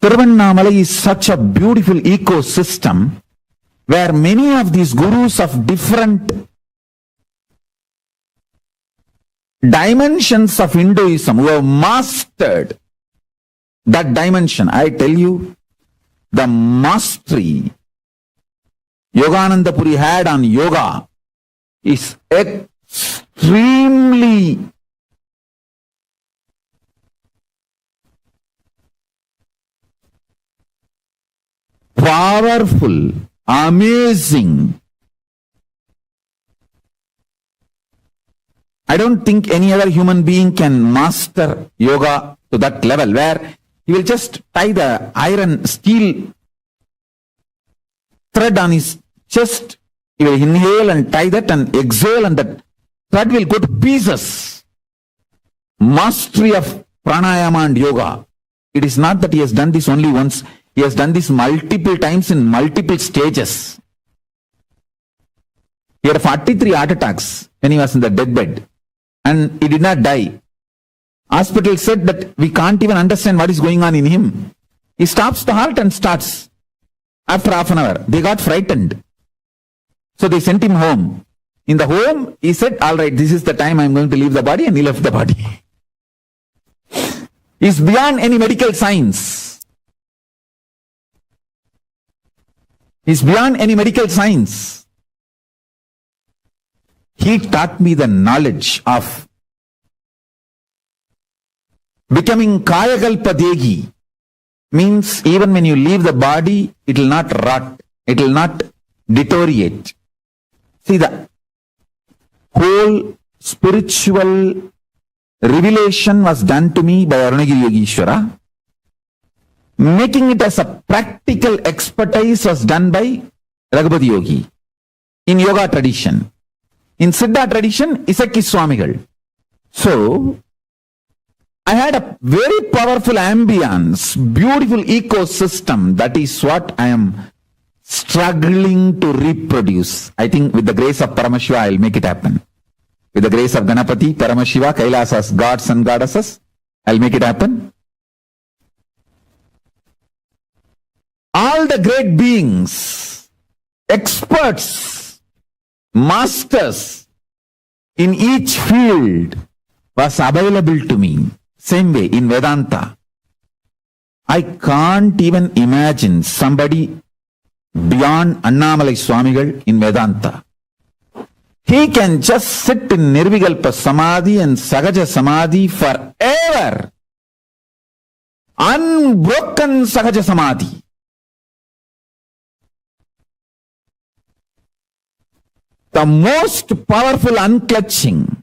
Tiruvannamalai is such a beautiful ecosystem where many of these gurus of different dimensions of Hinduism who have mastered that dimension. I tell you, the mastery Yogananda Puri had on yoga is extremely powerful, amazing. I don't think any other human being can master yoga to that level where he will just tie the iron steel thread on his chest. He will inhale and tie that and exhale, and that thread will go to pieces. Mastery of pranayama and yoga. It is not that he has done this only once. He has done this multiple times in multiple stages. He had 43 heart attacks when he was in the deathbed, and he did not die. Hospital said that we can't even understand what is going on in him. He stops the heart and starts. After half an hour, they got frightened. So they sent him home. In the home, he said, all right, this is the time I'm going to leave the body, and he left the body. He's beyond any medical science. He's beyond any medical science. He taught me the knowledge of becoming 𝐾𝐞𝐿𝐵𝐴. Means even when you leave the body, it will not rot. It will not deteriorate. See, the whole spiritual revelation was done to me by Arunagiri Yogeshwara. Making it as a practical expertise was done by Raghupati Yogi in yoga tradition. In Siddha tradition, 𝐒𝐞𝐿𝐵𝐴. So, I had a very powerful ambience, beautiful ecosystem. That is what I am struggling to reproduce. I think with the grace of Paramashiva, I will make it happen. With the grace of Ganapati, Paramashiva, Kailasa's gods and goddesses, I will make it happen. All the great beings, experts, masters in each field was available to me. Same way in Vedanta. I can't even imagine somebody beyond Annamalai Swamigal in Vedanta. He can just sit in Nirvikalpa Samadhi and Sahaja Samadhi forever. Unbroken Sahaja Samadhi. The most powerful unclutching,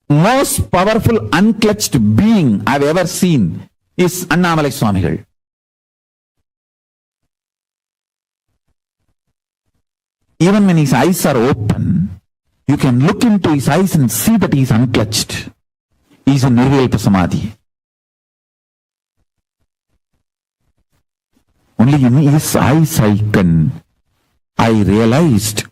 most powerful unclutched being I've ever seen is Annamalai Swamigal. Even when his eyes are open, you can look into his eyes and see that he is unclutched. He is in Nirvikalpa Samadhi. Only in his eyes I realized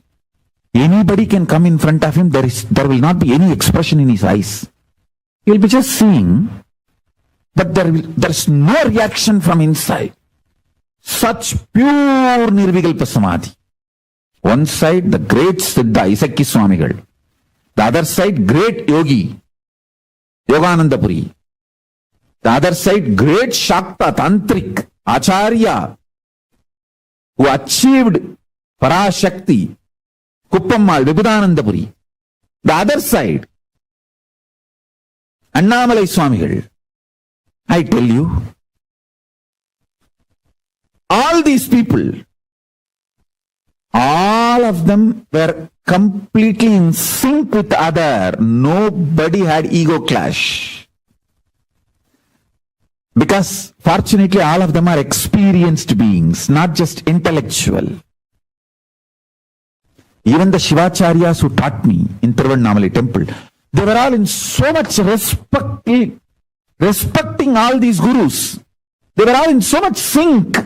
anybody can come in front of him, there will not be any expression in his eyes. He will be just seeing, but there's no reaction from inside. Such pure Nirvikalpa Samadhi. One side, the great Siddha, 𝐒𝐞𝐿𝐵𝐴 Swamigal. The other side, great Yogi, Yogananda Puri. The other side, great Shakta, Tantric, Acharya, who achieved Parashakti, Kuppammal, Vibhudananda Puri. The other side, Annamalai Swamigal. I tell you, all these people, all of them were completely in sync with the other. Nobody had ego clash. Because fortunately all of them are experienced beings, not just intellectual. Even the Shivacharyas who taught me in Tiruvannamalai temple, they were all in so much respecting all these gurus. They were all in so much sync.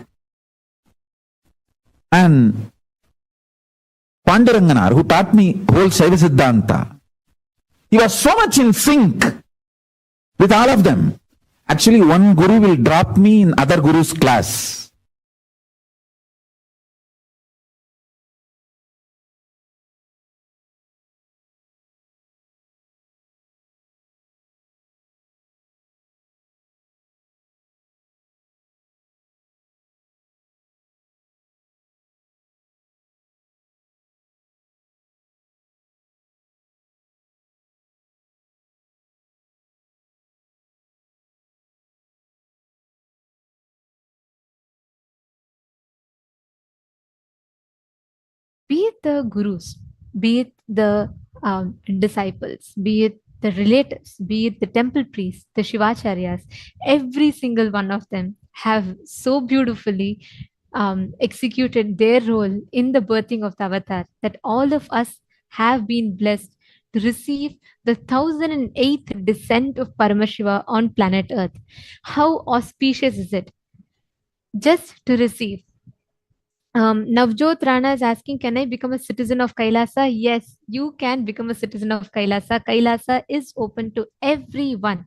And Panduranganar, who taught me whole Shaiva Siddhanta, he was so much in sync with all of them. Actually, one guru will drop me in other guru's class. Be it the gurus, be it the disciples, be it the relatives, be it the temple priests, the Shivacharyas, every single one of them have so beautifully executed their role in the birthing of the avatar that all of us have been blessed to receive the 1008th descent of Paramashiva on planet Earth. How auspicious is it just to receive? Navjot Rana is asking, can I become a citizen of Kailasa? Yes, you can become a citizen of Kailasa. Kailasa is open to everyone.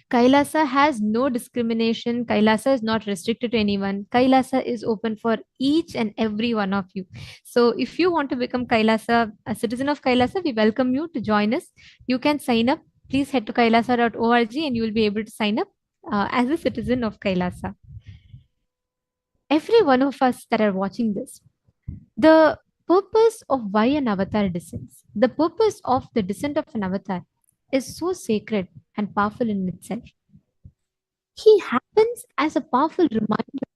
Kailasa has no discrimination. Kailasa is not restricted to anyone. Kailasa is open for each and every one of you. So if you want to become Kailasa, a citizen of Kailasa, we welcome you to join us. You can sign up. Please head to kailasa.org and you will be able to sign up as a citizen of Kailasa. Every one of us that are watching this, the purpose of why an avatar descends, the purpose of the descent of an avatar is so sacred and powerful in itself. He happens as a powerful reminder.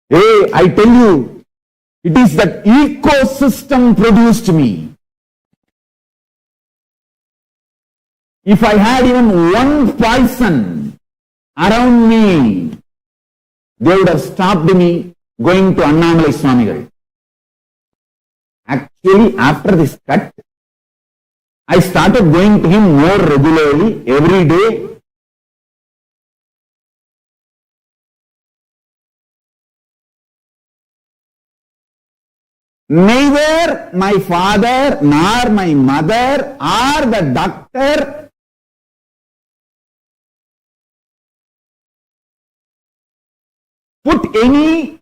Hey, I tell you, it is that ecosystem produced me. If I had even one poison around me, they would have stopped me going to Arunachaleshwara Swamigal. Actually, after this cut, I started going to him more regularly, every day. Neither my father nor my mother or the doctor put any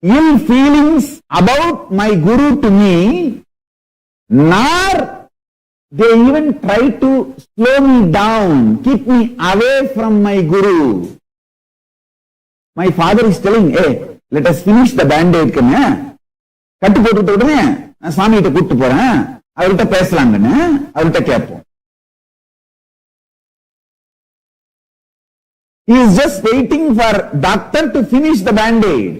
ill feelings about my guru to me, nor they even try to slow me down, keep me away from my guru. My father is telling, hey, let us finish the band-aid. கட்டு போட்டுட்டு உடனே நான் சுவாமி கிட்ட கூப்பிட்டு போறேன், அவர்கிட்ட பேசலாங்கன்னு அவர்கிட்ட கேட்போம். He is just waiting for doctor to finish the band-aid.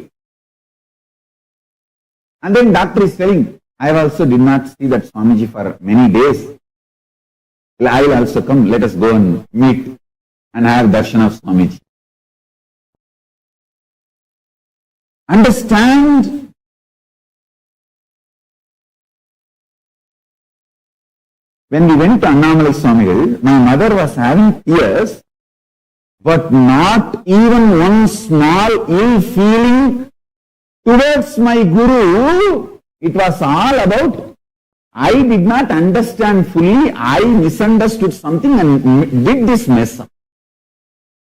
And then doctor is telling, I also did not see that Swamiji for many days. I will also come, let us go and meet and have darshan of Swamiji. Understand, when we went to Arunachaleshwara Swamigal, my mother was having tears, but not even one small ill feeling towards my guru It was all about, I did not understand fully, I misunderstood something and did this mess up.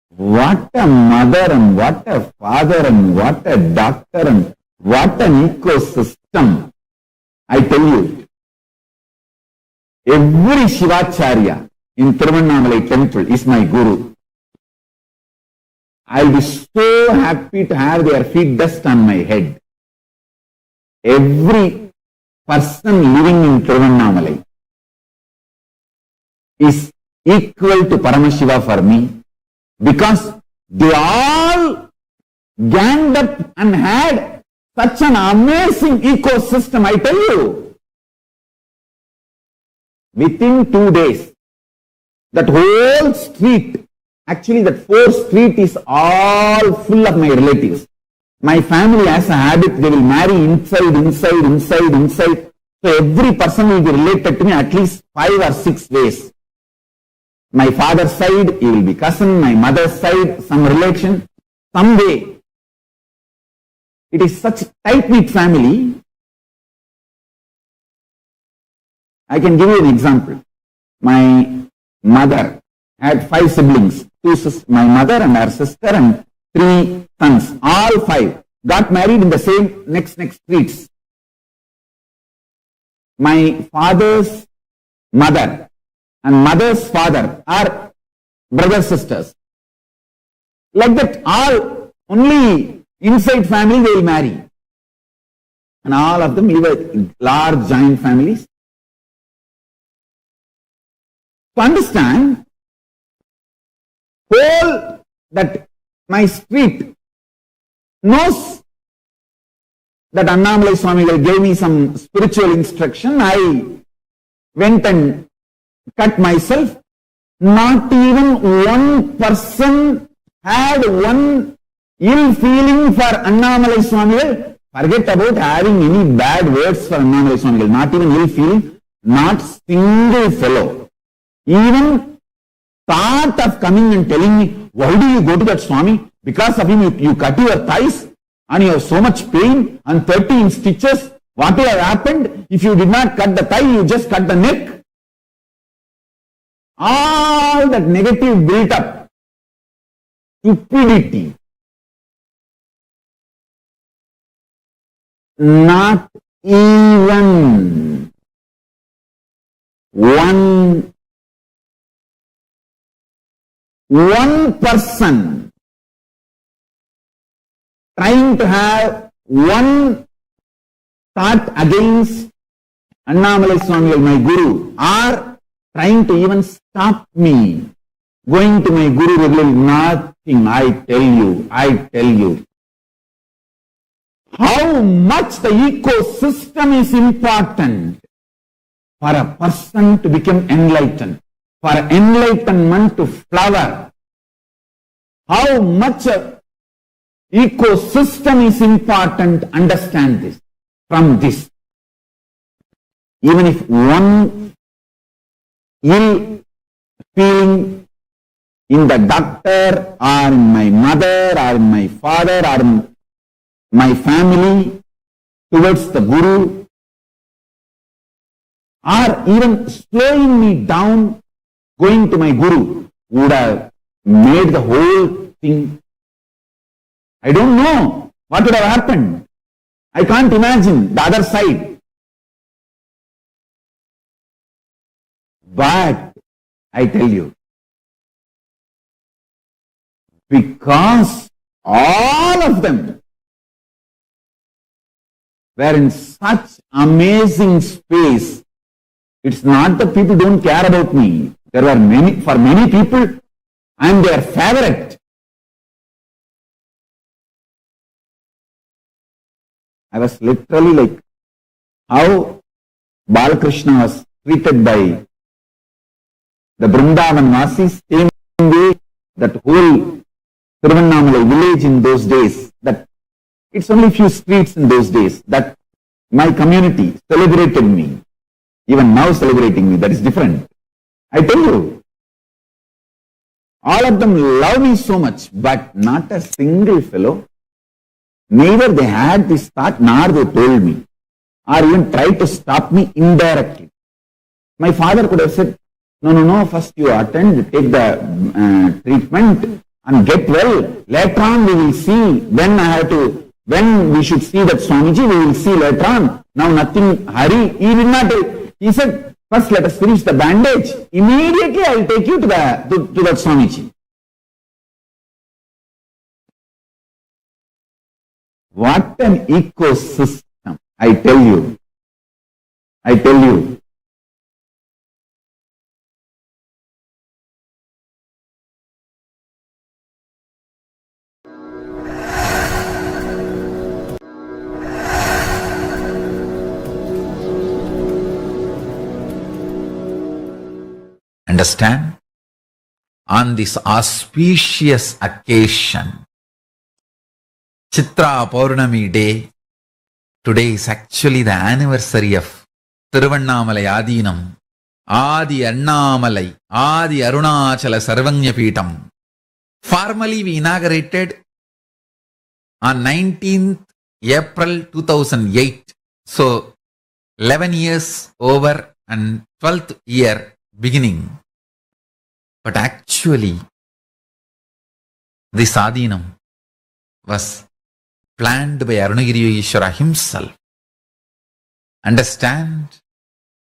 What a mother and what a father and what a doctor and what an ecosystem. I tell you, every Shivacharya in Tiruvannamalai temple is my guru. I'll be so happy to have their feet dust on my head. Every person living in Tiruvannamalai is equal to Paramashiva for me, because they all ganged up and had such an amazing ecosystem, I tell you. Within 2 days, that whole street, actually that 4th street is all full of my relatives. My family has a habit, they will marry inside. So every person will be related to me at least 5 or 6 ways. My father's side, he will be cousin. My mother's side, some relation, some way. It is such a tight-knit family. I can give you an example. My mother had 5 siblings. My mother and her sister and 3 sons. All 5 got married in the same next streets. My father's mother and mother's father are brothers, sisters. Like that, all only inside family they will marry. And all of them live in large joint families. To understand, whole that my street knows that Annamalai Swamigal gave me some spiritual instruction. I went and cut myself. Not even one person had one ill feeling for Annamalai Swamigal. Forget about having any bad words for Annamalai Swamigal. Not even ill feeling. Not single fellow. Even thought of coming and telling me, why do you go to that Swami? Because of him you cut your thighs and you have so much pain and 13 stitches. What would have happened if you did not cut the thigh, you just cut the neck? All that negative built up. Stupidity. Not even one person trying to have one thought against Annamalai Swamigal, my guru, or trying to even stop me going to my guru regularly. Nothing. I tell you. How much the ecosystem is important for a person to become enlightened, for enlightenment to flower. How much a ecosystem is important, understand this. From this, even if one ill feeling in the doctor or in my mother or in my father or in my family towards the guru, or even slowing me down going to my guru, would have made the whole thing. I don't know what would have happened. I can't imagine the other side. But I tell you, because all of them were in such amazing space, it's not that people don't care about me. There were many, for many people, I am their favorite. I was literally like how Balakrishna was treated by the Vrindavan Vasis, same way that whole Tiruvannamalai village in those days, that it's only few streets in those days, that my community celebrated me, even now celebrating me, that is different. I tell you, all of them love me so much, but not a single fellow. Neither they had this thought, nor they told me. or even try to stop me indirectly. My father could have said, no, first you attend, take the treatment and get well. Later on we will see, when we should see that Swamiji, we will see later on. Now nothing, hurry. He did not, he said, first let us finish the bandage. Immediately I will take you to that Swamiji. What an ecosystem, I tell you. Understand? On this auspicious occasion, Chitra Paurnami Day, today is actually the anniversary of Tiruvannamalai Adinam, Adi Annamalai, Adi Arunachala Sarvanyapeetam. Formally we inaugurated on 19th April 2008. So 11 years over and 12th year beginning. But actually, this Adinam was planned by Arunagiri Yogeshwara himself. Understand?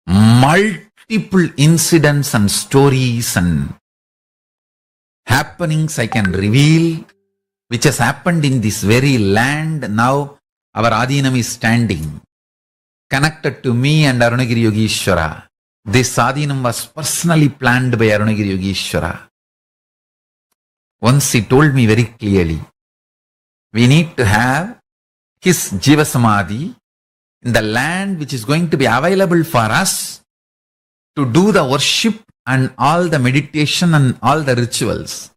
Multiple incidents and stories and happenings I can reveal, which has happened in this very land. Now our Adinam is standing, connected to me and Arunagiri Yogeshwara. This Adinam was personally planned by Arunagiri Yogeshwara. Once he told me very clearly, we need to have his Jiva Samadhi in the land which is going to be available for us to do the worship and all the meditation and all the rituals.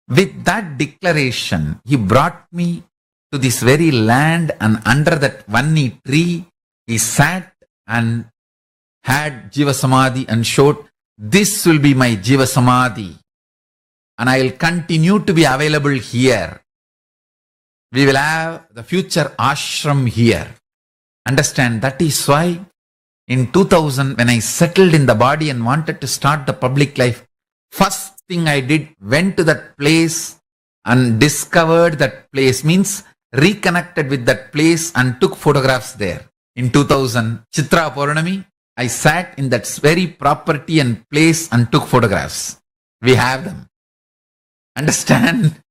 With that declaration, he brought me to this very land, and under that Vanni tree, he sat and had Jiva Samadhi and showed, this will be my Jiva Samadhi and I will continue to be available here. We will have the future ashram here. Understand? That is why in 2000, when I settled in the body and wanted to start the public life, first thing I did, went to that place and discovered that place, means reconnected with that place and took photographs there. In 2000, Chitra Paurnami, I sat in that very property and place and took photographs. We have them. Understand?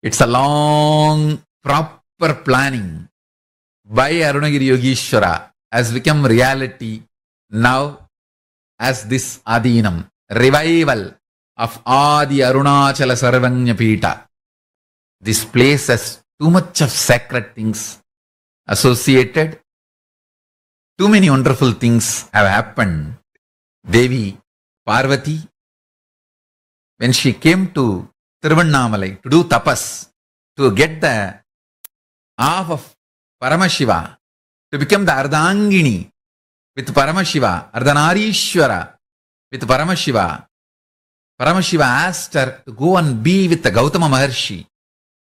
It's a long, proper planning by Arunagiri Yogeshwara has become reality now as this Adinam, revival of Adi Arunachala Sarvanyapeeta. This place has too much of sacred things associated. Too many wonderful things have happened. Devi Parvati, when she came to Tiruvannamalai to do tapas, to get the half of Paramashiva, to become the Ardhangini with Paramashiva, Ardhanarishwara with Paramashiva. Paramashiva asked her to go and be with the Gautama Maharshi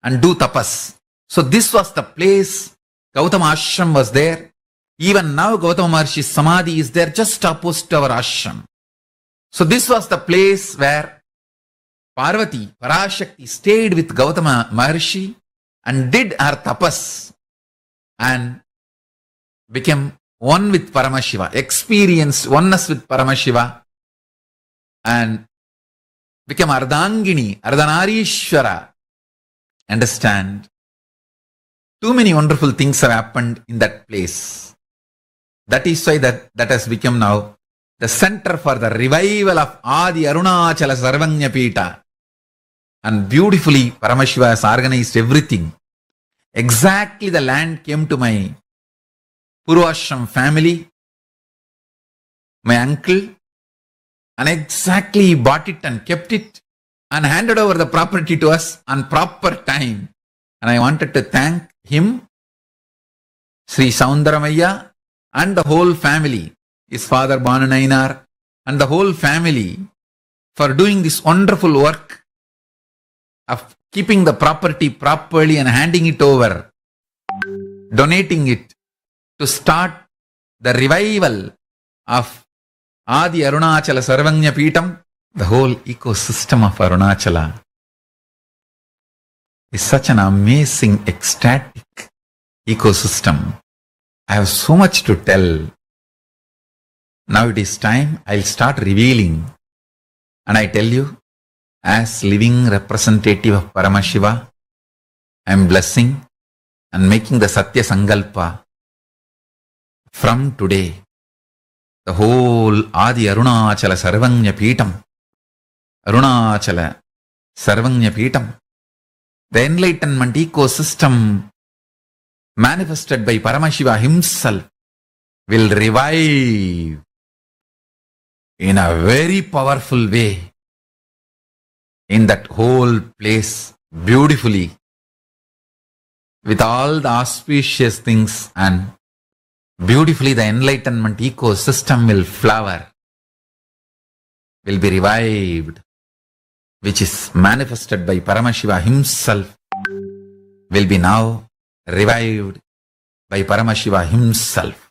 and do tapas. So this was the place. Gautama Ashram was there. Even now Gautama Maharshi's Samadhi is there just opposite to our ashram. So this was the place where Parvati, Parashakti, stayed with Gautama Maharshi and did her tapas and became one with Paramashiva, experienced oneness with Paramashiva and became Ardhangini, Ardhanarishwara. Understand? Too many wonderful things have happened in that place. That is why that has become now the center for the revival of Adi Arunachala Sarvanyapeeta. And beautifully Paramashiva has organized everything. Exactly the land came to my Purvashram family, my uncle, and exactly he bought it and kept it and handed over the property to us on proper time. And I wanted to thank him, Sri Soundaramaiah, and the whole family, his father Banu Nainar, and the whole family for doing this wonderful work of keeping the property properly and handing it over, donating it to start the revival of Adi Arunachala Sarvanya Peetam, the whole ecosystem of Arunachala is such an amazing, ecstatic ecosystem. I have so much to tell. Now it is time I'll start revealing. And I tell you, as living representative of Paramashiva, I am blessing and making the Satya Sankalpa. From today, the whole Adi Arunachala Sarvanya Peetam, Arunachala Sarvanya Peetam, the enlightenment ecosystem manifested by Paramashiva himself will revive in a very powerful way in that whole place beautifully with all the auspicious things, and beautifully the enlightenment ecosystem will flower, will be revived, which is manifested by Paramashiva himself, will be now revived by Paramashiva himself.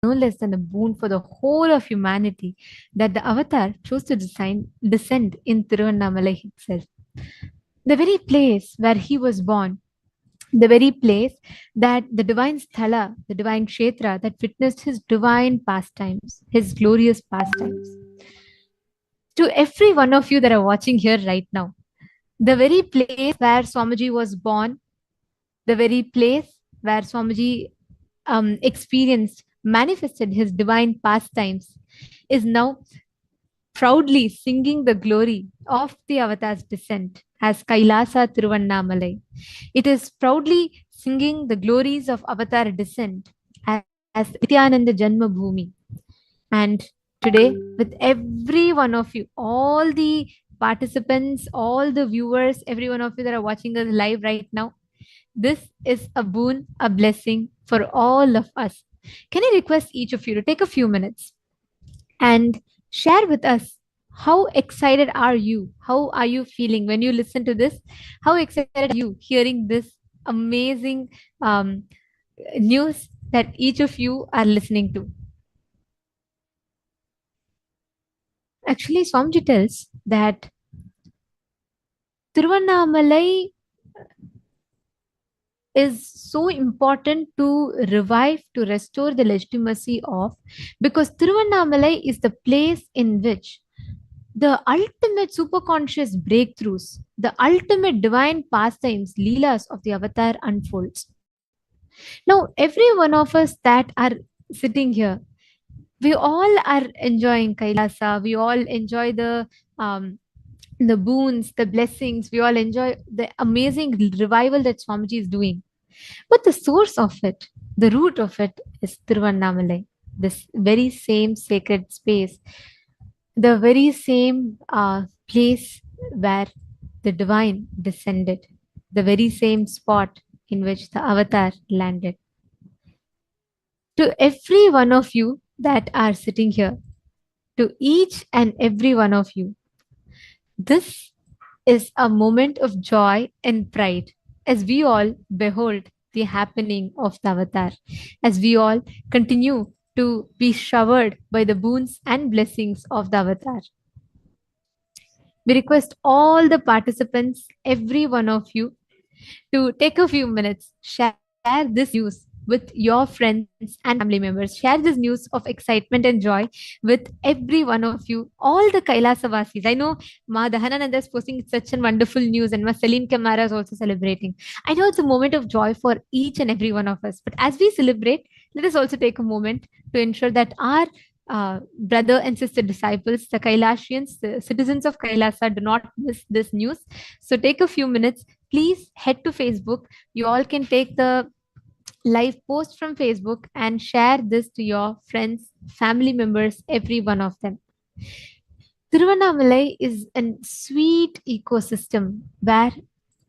No less than a boon for the whole of humanity that the avatar chose to descend in Tiruvannamalai itself. The very place where he was born, the very place that the divine sthala, the divine kshetra that witnessed his divine pastimes, his glorious pastimes. To every one of you that are watching here right now, the very place where Swamiji was born, the very place where Swamiji experienced, manifested his divine pastimes, is now proudly singing the glory of the avatar's descent as Kailasa Tiruvannamalai. It is proudly singing the glories of avatar descent as Nithyananda Janmabhoomi. And today, with every one of you, all the participants, all the viewers, every one of you that are watching us live right now, this is a boon, a blessing for all of us. Can I request each of you to take a few minutes and share with us how excited are you? How are you feeling when you listen to this? How excited are you hearing this amazing news that each of you are listening to? Actually, Swamiji tells that Tiruvannamalai is so important to revive, to restore the legitimacy of, because Tiruvannamalai is the place in which the ultimate superconscious breakthroughs, the ultimate divine pastimes, leelas of the avatar unfolds. Now, every one of us that are sitting here, we all are enjoying Kailasa. We all enjoy the boons, the blessings. We all enjoy the amazing revival that Swamiji is doing. But the source of it, the root of it is Tiruvannamalai. this very same sacred space, the very same place where the divine descended, the very same spot in which the avatar landed. To every one of you that are sitting here, to each and every one of you, this is a moment of joy and pride as we all behold the happening of the avatar, as we all continue to be showered by the boons and blessings of the avatar. We request all the participants, every one of you, to take a few minutes, share this news with your friends and family members. Share this news of excitement and joy with every one of you, all the Kailasa Vasis. I know Ma Dahanananda is posting such a wonderful news, and Ma Celine Kamara is also celebrating. I know it's a moment of joy for each and every one of us. But as we celebrate, let us also take a moment to ensure that our brother and sister disciples, the Kailasians, the citizens of Kailasa, do not miss this news. So take a few minutes. Please head to Facebook. You all can take the live post from Facebook and share this to your friends, family members, every one of them. Tiruvannamalai is a sweet ecosystem where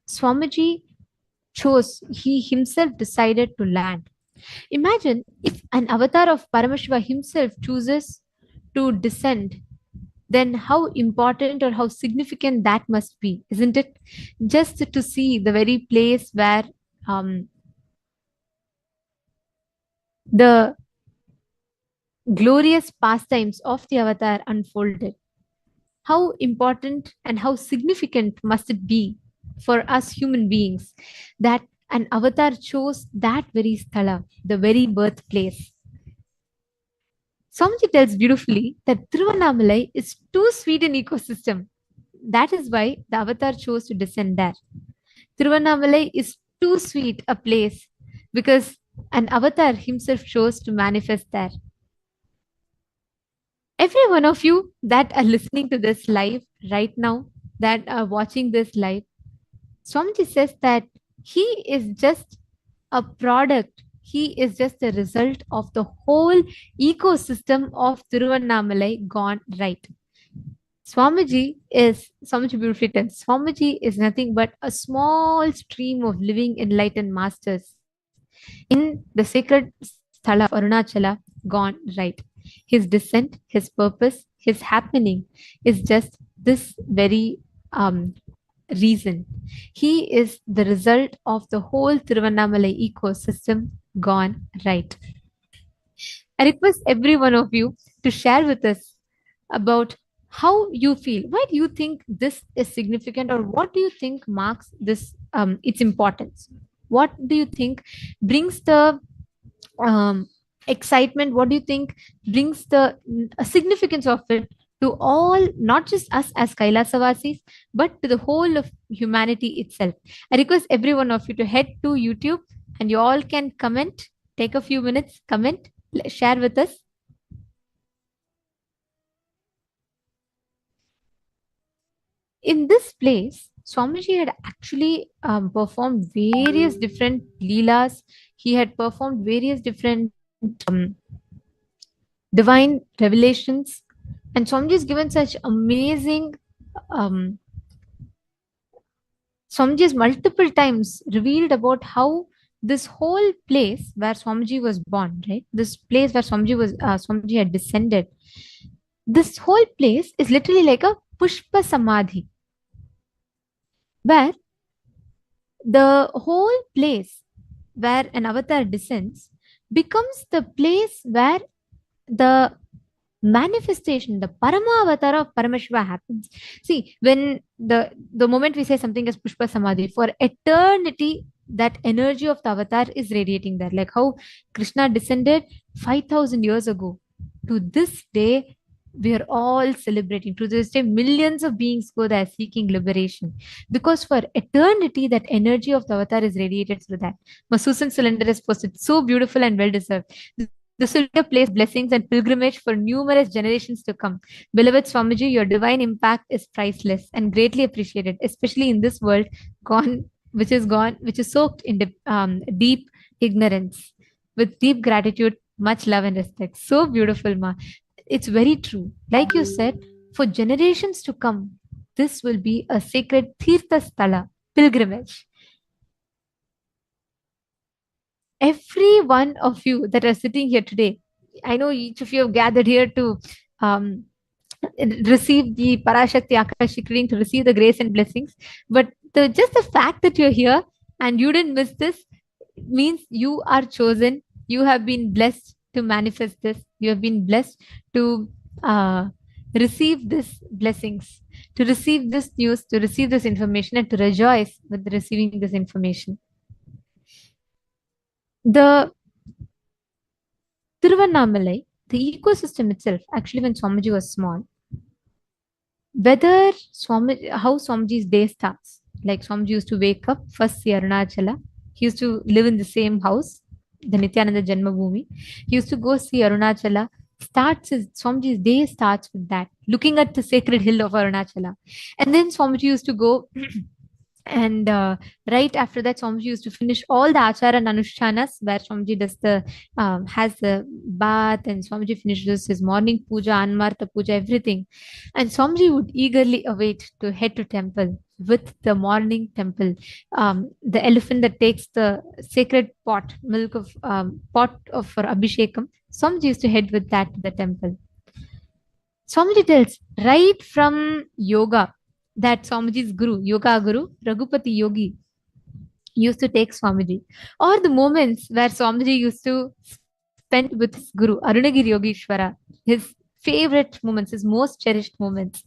Swamiji he himself decided to land. Imagine if an avatar of Paramashiva himself chooses to descend, then how important or how significant that must be, isn't it? Just to see the very place where the glorious pastimes of the avatar unfolded. How important and how significant must it be for us human beings that an avatar chose that very sthala, the very birthplace. Swamiji tells beautifully that Tiruvannamalai is too sweet an ecosystem. That is why the avatar chose to descend there. Tiruvannamalai is too sweet a place because an avatar himself chose to manifest there. Every one of you that are listening to this live right now, that are watching this live, Swamiji says that he is just a product. He is just a result of the whole ecosystem of Tiruvannamalai gone right. Swamiji beautifully tells, Swamiji is nothing but a small stream of living enlightened masters in the sacred sthala of Arunachala gone right. His descent, his purpose, his happening is just this very reason. He is the result of the whole Tiruvannamalai ecosystem gone right. I request every one of you to share with us about how you feel. Why do you think this is significant, or what do you think marks this its importance? What do you think brings the excitement? What do you think brings the significance of it to all, not just us as Kailasavasis, but to the whole of humanity itself? I request every one of you to head to YouTube and you all can comment, take a few minutes, comment, share with us. In this place, Swamiji had actually performed various different leelas. He had performed various different divine revelations. And Swamiji has given such amazing, Swamiji has multiple times revealed about how this whole place where Swamiji was born, right? This place where Swamiji had descended. This whole place is literally like a Pushpa Samadhi, where the whole place where an avatar descends becomes the place where the manifestation, the Parama avatar of Paramashiva happens. See, when the moment we say something is Pushpa Samadhi, for eternity, that energy of the avatar is radiating there. Like how Krishna descended 5,000 years ago. To this day, we are all celebrating. To this day, millions of beings go there seeking liberation. Because for eternity, that energy of the avatar is radiated through that. Masusan Cylinder is posted, so beautiful and well deserved. This will be a place, blessings and pilgrimage for numerous generations to come. Beloved Swamiji, your divine impact is priceless and greatly appreciated, especially in this world which is soaked in deep ignorance. With deep gratitude, Much love and respect. So beautiful, Ma. It's very true. Like you said, for generations to come, this will be a sacred Tirtha Sthala, pilgrimage. Every one of you that are sitting here today, I know each of you have gathered here to um, receive the Parashakti Akashik reading, to receive the grace and blessings. But just the fact that you're here and you didn't miss this means you are chosen. You have been blessed to manifest this. You have been blessed to receive this blessings, to receive this news, to receive this information, and to rejoice with receiving this information. The Tiruvannamalai, the ecosystem itself, actually, when Swamiji was small, whether how Swamiji's day starts, like Swamiji used to wake up, first see Arunachala. He used to live in the same house, the Nithyananda Janmabhoomi. He used to go see Arunachala. Swamiji's day starts with that, looking at the sacred hill of Arunachala. And then Swamiji used to go and right after that, Swamiji used to finish all the achara and anushtanas, where Swamiji does has the bath, and Swamiji finishes his morning puja, Anmarta puja, everything. And Swamiji would eagerly await to head to temple with the morning temple. The elephant that takes the sacred pot, milk of pot of for Abhishekam, Swamiji used to head with that to the temple. Swamiji tells right from yoga that Swamiji's guru, yoga guru, Raghupati Yogi, used to take Swamiji, or the moments where Swamiji used to spend with his guru, Arunagiri Yogeshwara, his favorite moments, his most cherished moments,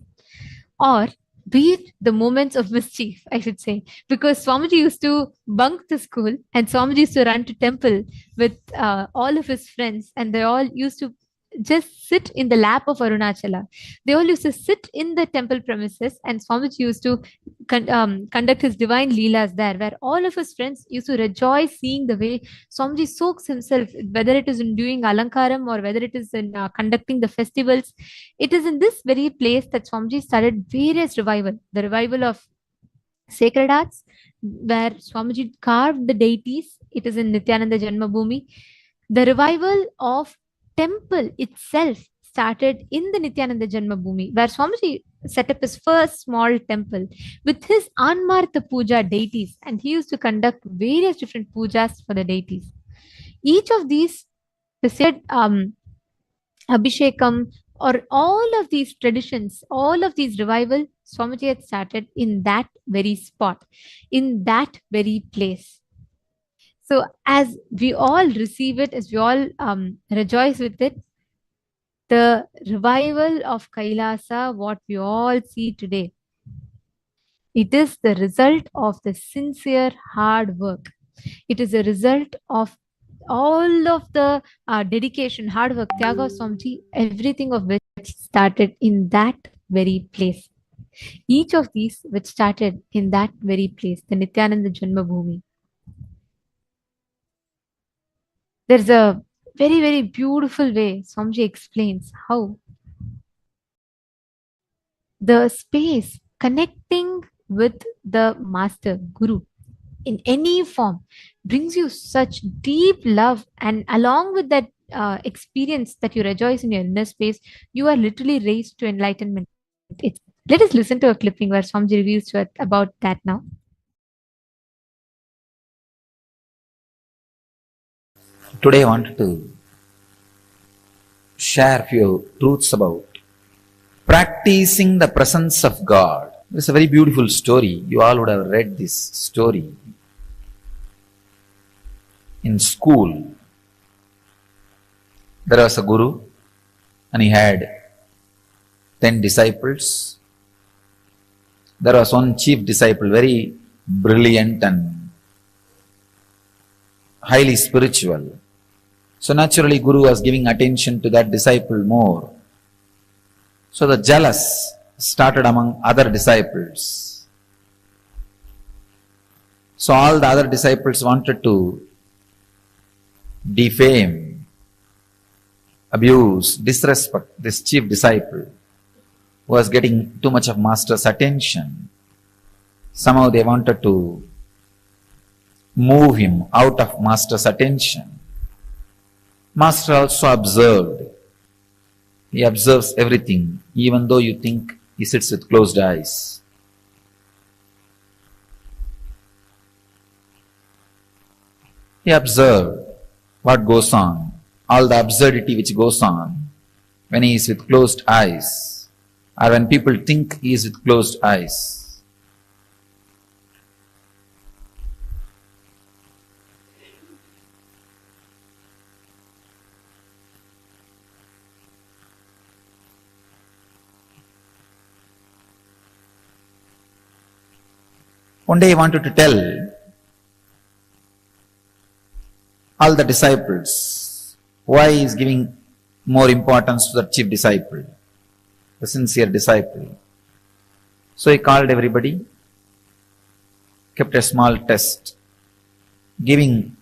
or be it the moments of mischief, I should say, because Swamiji used to bunk the school and Swamiji used to run to temple with all of his friends, and they all used to just sit in the lap of Arunachala. They all used to sit in the temple premises, and Swamiji used to conduct his divine leelas there, where all of his friends used to rejoice seeing the way Swamiji soaks himself, whether it is in doing alankaram or whether it is in conducting the festivals. It is in this very place that Swamiji started various revival, the revival of sacred arts, where Swamiji carved the deities. It is in Nithyananda Janmabhoomi. The revival of temple itself started in the Nithyananda Janmabhoomi, where Swamiji set up his first small temple with his Anmartha Puja deities, and he used to conduct various different pujas for the deities. Each of these, the said Abhishekam, or all of these traditions, all of these revival, Swamiji had started in that very spot, in that very place. So as we all receive it, as we all rejoice with it, the revival of Kailasa, what we all see today, it is the result of the sincere hard work. It is a result of all of the dedication, hard work, Tyaga Swamiji, everything of which started in that very place. Each of these which started in that very place, the Nithyananda Janmabhoomi. There's a very, very beautiful way Swamiji explains how the space connecting with the master, guru, in any form brings you such deep love, and along with that experience that you rejoice in your inner space, you are literally raised to enlightenment. Let us listen to a clipping where Swamiji reveals to us about that now. Today I wanted to share a few truths about practicing the presence of God. It's a very beautiful story. You all would have read this story in school. There was a guru and he had 10 disciples. There was one chief disciple, very brilliant and highly spiritual. So naturally, Guru was giving attention to that disciple more. So the jealous started among other disciples. So all the other disciples wanted to defame, abuse, disrespect this chief disciple who was getting too much of master's attention. Somehow they wanted to move him out of master's attention. Master also observed. He observes everything, even though you think he sits with closed eyes. He observed what goes on, all the absurdity which goes on when he is with closed eyes, or when people think he is with closed eyes. One day he wanted to tell all the disciples why he is giving more importance to the chief disciple, the sincere disciple. So he called everybody, kept a small test, giving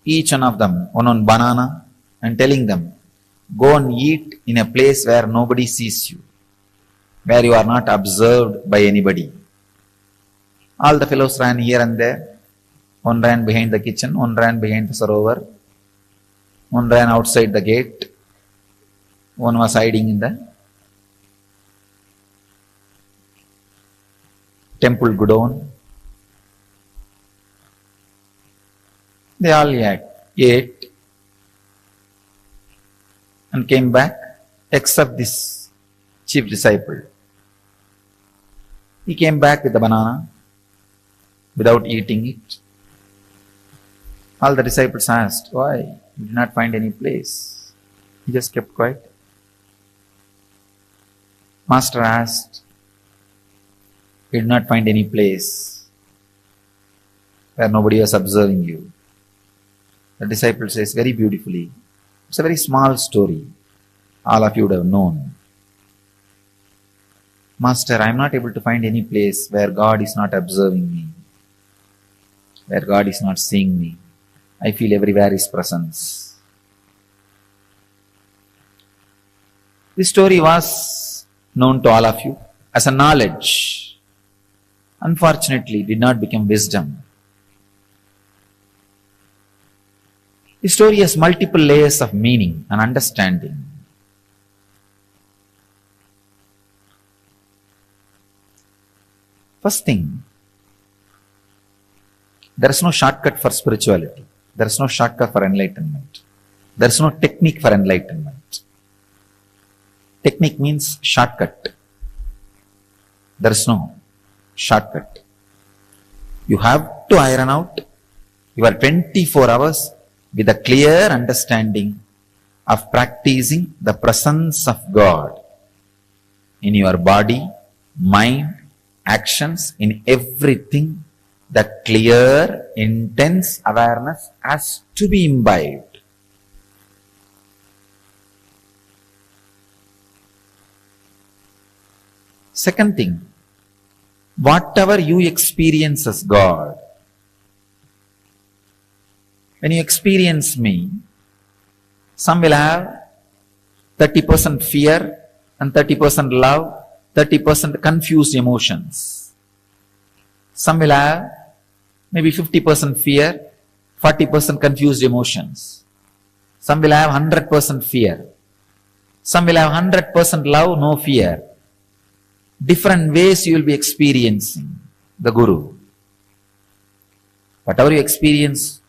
each one of them one banana and telling them, go and eat in a place where nobody sees you, where you are not observed by anybody. All the fellows ran here and there. One ran behind the kitchen, one ran behind the sarovar, one ran outside the gate, one was hiding in the temple godown. They all ate and came back, except this chief disciple. He came back with the banana without eating it. All the disciples asked, why? He did not find any place. He just kept quiet. Master asked, he did not find any place where nobody was observing you. The disciple says very beautifully, it's a very small story. All of you would have known. Master, I am not able to find any place where God is not observing me, where God is not seeing me. I feel everywhere His presence. This story was known to all of you as a knowledge. Unfortunately, it did not become wisdom. This story has multiple layers of meaning and understanding. First thing, there is no shortcut for spirituality. There is no shortcut for enlightenment. There is no technique for enlightenment. Technique means shortcut. There is no shortcut. You have to iron out your 24 hours with a clear understanding of practicing the presence of God in your body, mind, actions, in everything. The clear, intense awareness has to be imbibed. Second thing, whatever you experience as God, when you experience me, some will have 30% fear and 30% love, 30% confused emotions. Some will have maybe 50% fear, 40% confused emotions. Some will have 100% fear. Some will have 100% love, no fear. Different ways you will be experiencing the Guru. Whatever you experience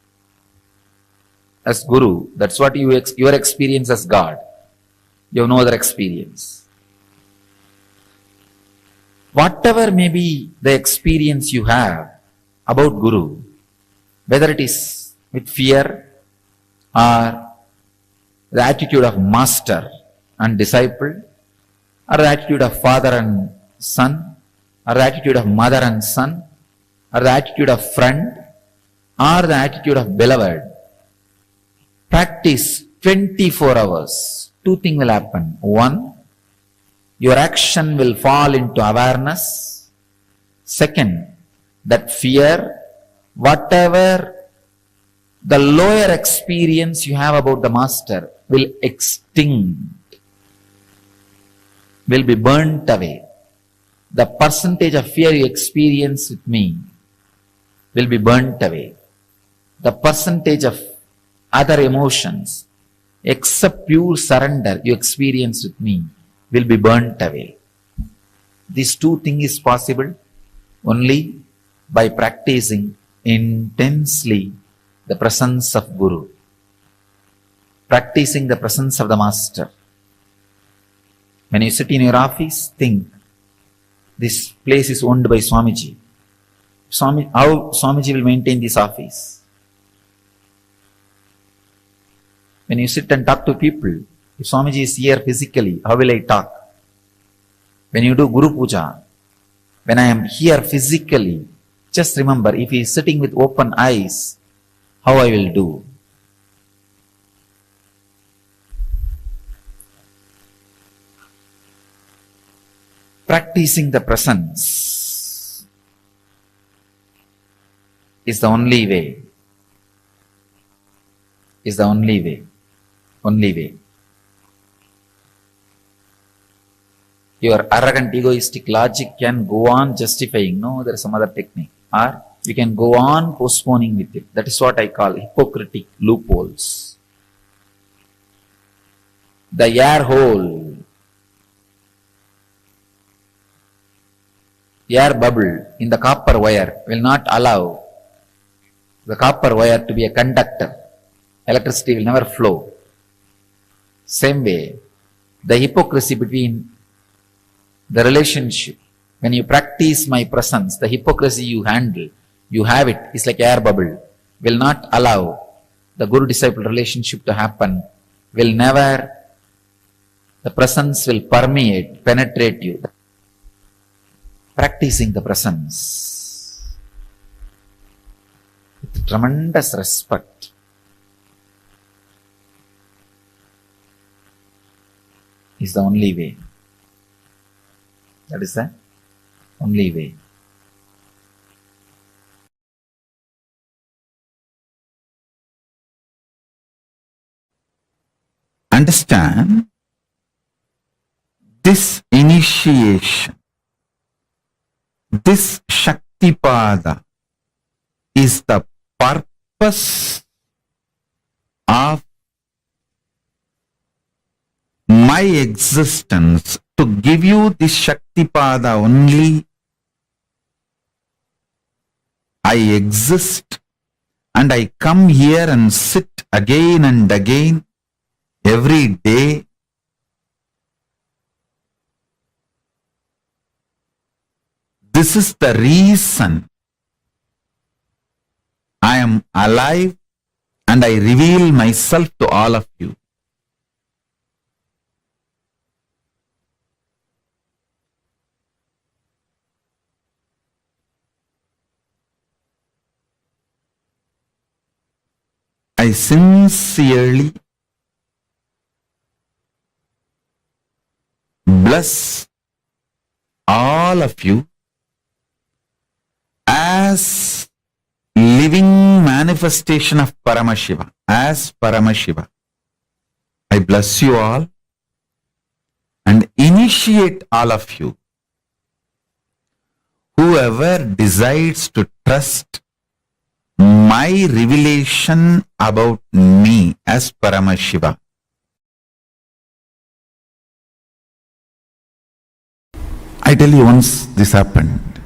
as Guru, that's what your experience as God. You have no other experience. Whatever may be the experience you have about Guru, whether it is with fear or the attitude of master and disciple, or the attitude of father and son, or the attitude of mother and son, or the attitude of friend, or the attitude of beloved, practice 24 hours. Two things will happen. One, your action will fall into awareness. Second, that fear, whatever the lower experience you have about the Master, will extinct, will be burnt away. The percentage of fear you experience with me will be burnt away. The percentage of other emotions, except pure surrender you experience with me, will be burnt away. These two things is possible only by practicing intensely the presence of Guru, practicing the presence of the Master. When you sit in your office, think, this place is owned by Swamiji. How Swamiji will maintain this office? When you sit and talk to people, if Swamiji is here physically, how will I talk? When you do Guru Puja, when I am here physically, just remember, if he is sitting with open eyes, how I will do? Practicing the presence is the only way. Is the only way. Only way. Your arrogant, egoistic logic can go on justifying. No, there is some other technique. Or you can go on postponing with it. That is what I call hypocritic loopholes. The air hole, air bubble in the copper wire will not allow the copper wire to be a conductor. Electricity will never flow. Same way, the hypocrisy between the relationship, when you practice my presence, the hypocrisy you handle, you have it, it's like air bubble, will not allow the Guru-disciple relationship to happen, will never, the presence will permeate, penetrate you. Practicing the presence with tremendous respect is the only way. That is the only way. Understand, this initiation, this Shaktipada is the purpose of my existence, to give you this Shaktipada only. I exist and I come here and sit again and again every day. This is the reason I am alive and I reveal myself to all of you. I sincerely bless all of you as living manifestation of Paramashiva, as Paramashiva. I bless you all and initiate all of you. Whoever decides to trust my revelation about me as Paramashiva, I tell you, once this happened,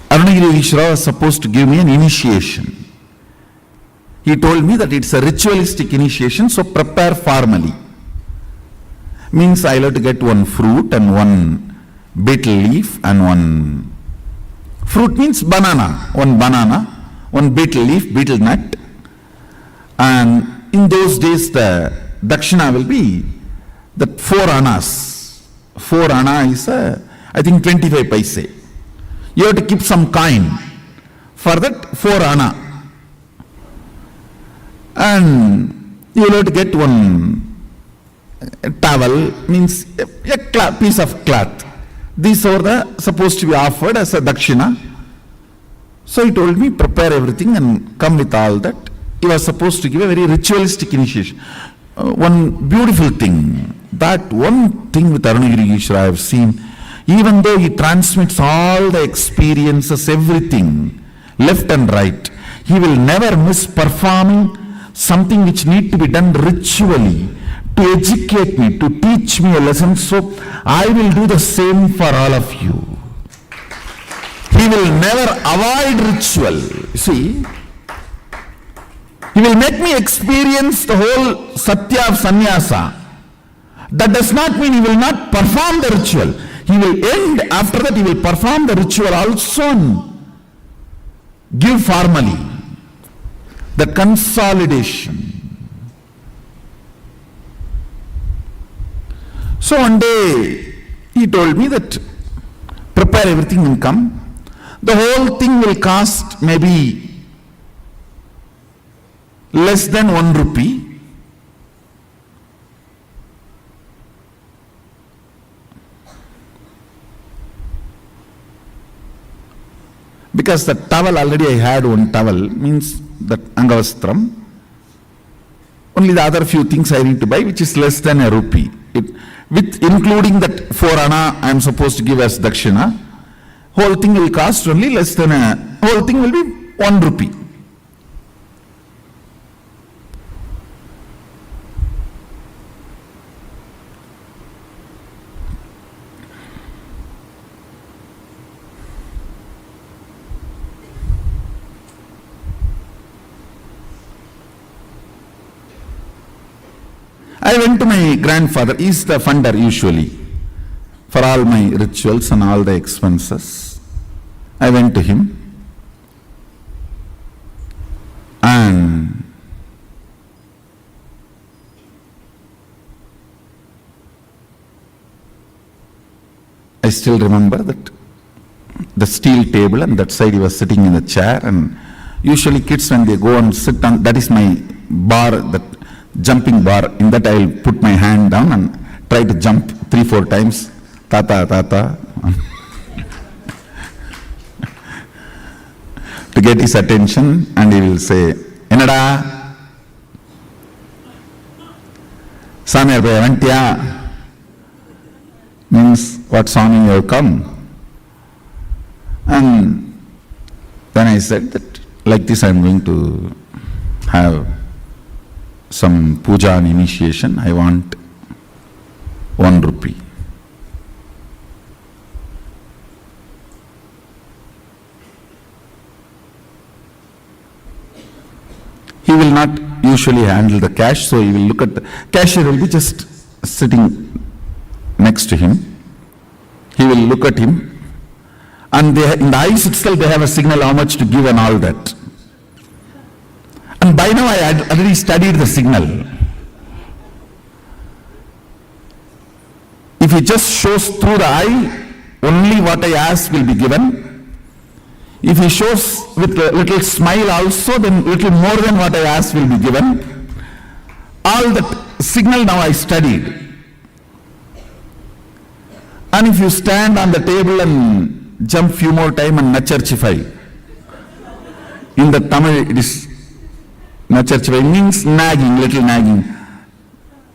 Arunagiri was supposed to give me an initiation. He told me that it's a ritualistic initiation, so prepare formally. Means I'll have to get one fruit and one betel leaf and one fruit means banana, one betel leaf, betel nut. And in those days the dakshina will be the 4 annas. 4 anna is I think 25 paise. You have to keep some coin for that 4 anna. And you will have to get one towel, means a piece of cloth. These are supposed to be offered as a dakshina. So he told me, prepare everything and come with all that. He was supposed to give a very ritualistic initiation. One beautiful thing, that one thing with Arunagiri I have seen, even though he transmits all the experiences, everything, left and right, he will never miss performing something which need to be done ritually to educate me, to teach me a lesson. So I will do the same for all of you. He will never avoid ritual. See, he will make me experience the whole satya of sannyasa. That does not mean he will not perform the ritual. He will end, after that he will perform the ritual also and give formally the consolidation. So one day he told me that prepare everything and come. The whole thing will cost maybe less than 1 rupee. Because the towel, already I had one towel, means that angavastram. Only the other few things I need to buy, which is less than a rupee. With including that 4 anna I am supposed to give as dakshina, whole thing will cost only less than whole thing will be 1 rupee. I went to my grandfather. He is the funder usually for all my rituals and all the expenses. I went to him and I still remember that the steel table, and that side he was sitting in a chair, and usually kids when they go and sit on, that is my bar, that jumping bar, in that I will put my hand down and try to jump 3-4 times, tata, tata, to get his attention, and he will say, Enada, Samir Bhavantya, means what Swami you have come. And then I said that like this I am going to have some puja and initiation, I want 1 rupee. He will not usually handle the cash, so he will look at the cashier, will be just sitting next to him. He will look at him, and in the eyes itself they have a signal how much to give and all that. And by now I had already studied the signal. If he just shows through the eye, only what I ask will be given. If he shows with a little smile also, then little more than what I ask will be given. All that signal now I studied. And if you stand on the table and jump few more time and nacharchify, in the Tamil it is nacharchify, means nagging, little nagging.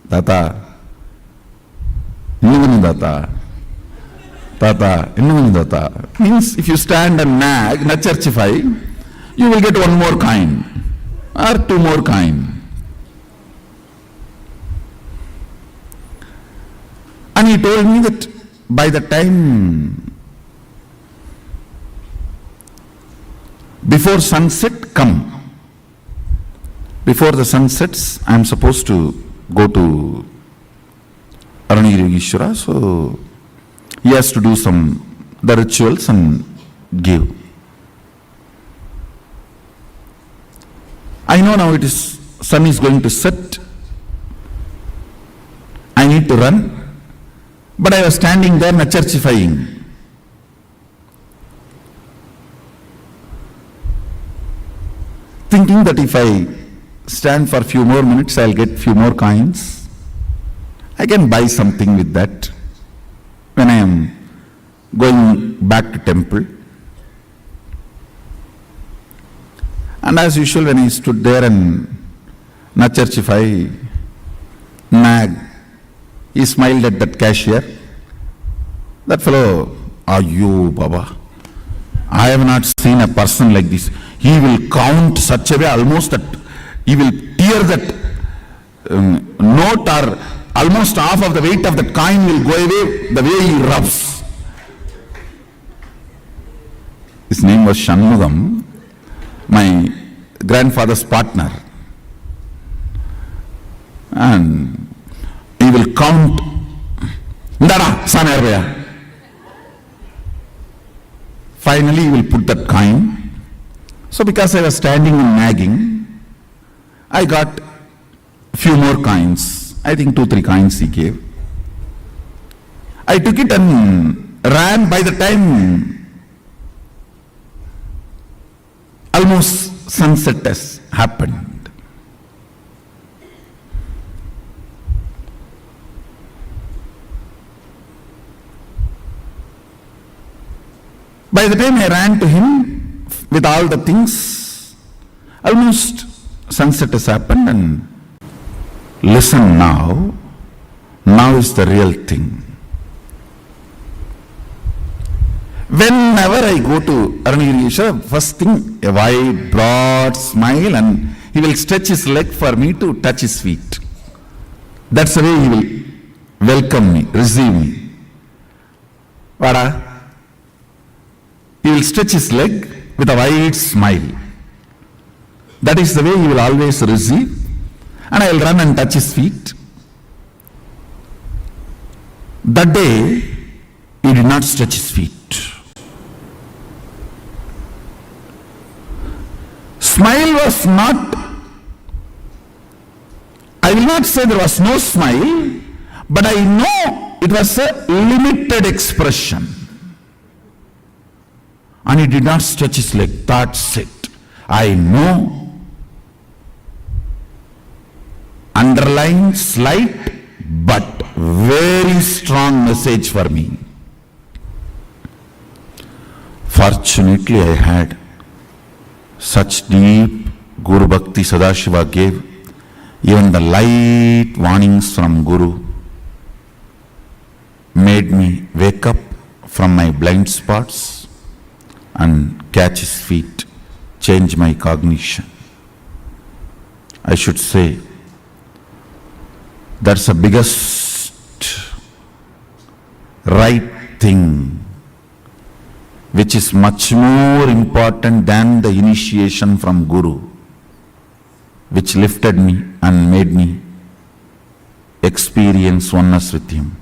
Tata, innumani tata, tata, innumani tata. Means if you stand and nag, nacharchify, you will get 1 more coin or 2 more coin. And he told me that by the time before sunset, come. Before the sun sets, I am supposed to go to Arunagiri Yogeshwara, so he has to do the rituals and give. I know now it is, sun is going to set. I need to run. But I was standing there nacharchifying. Thinking that if I stand for few more minutes, I'll get few more coins. I can buy something with that when I am going back to temple. And as usual, when I stood there and nacharchify, nag, he smiled at that cashier. That fellow, Ayyo Baba, I have not seen a person like this. he will count such a way almost that he will tear that note, or almost half of the weight of that coin will go away the way he rubs. His name was Janmabhoomi, my grandfather's partner. And he will count. Finally, he will put that coin. So because I was standing and nagging, I got a few more coins. I think 2-3 coins he gave. I took it and ran. By the time almost sunset has happened, by the time I ran to him with all the things, almost sunset has happened. And listen now is the real thing. Whenever I go to Arunagiri, first thing, a wide, broad smile, and he will stretch his leg for me to touch his feet. That's the way he will welcome me, receive me. Vada? He will stretch his leg with a wide smile. That is the way he will always receive. And I will run and touch his feet. That day, he did not stretch his feet. Smile was not, I will not say there was no smile, but I know it was a limited expression. And he did not stretch his leg. That's it. I know. Underlying, slight, but very strong message for me. Fortunately, I had such deep Guru Bhakti Sadashiva gave. Even the light warnings from Guru made me wake up from my blind spots and catch his feet, change my cognition. I should say, that's the biggest right thing, which is much more important than the initiation from Guru, which lifted me and made me experience oneness with him.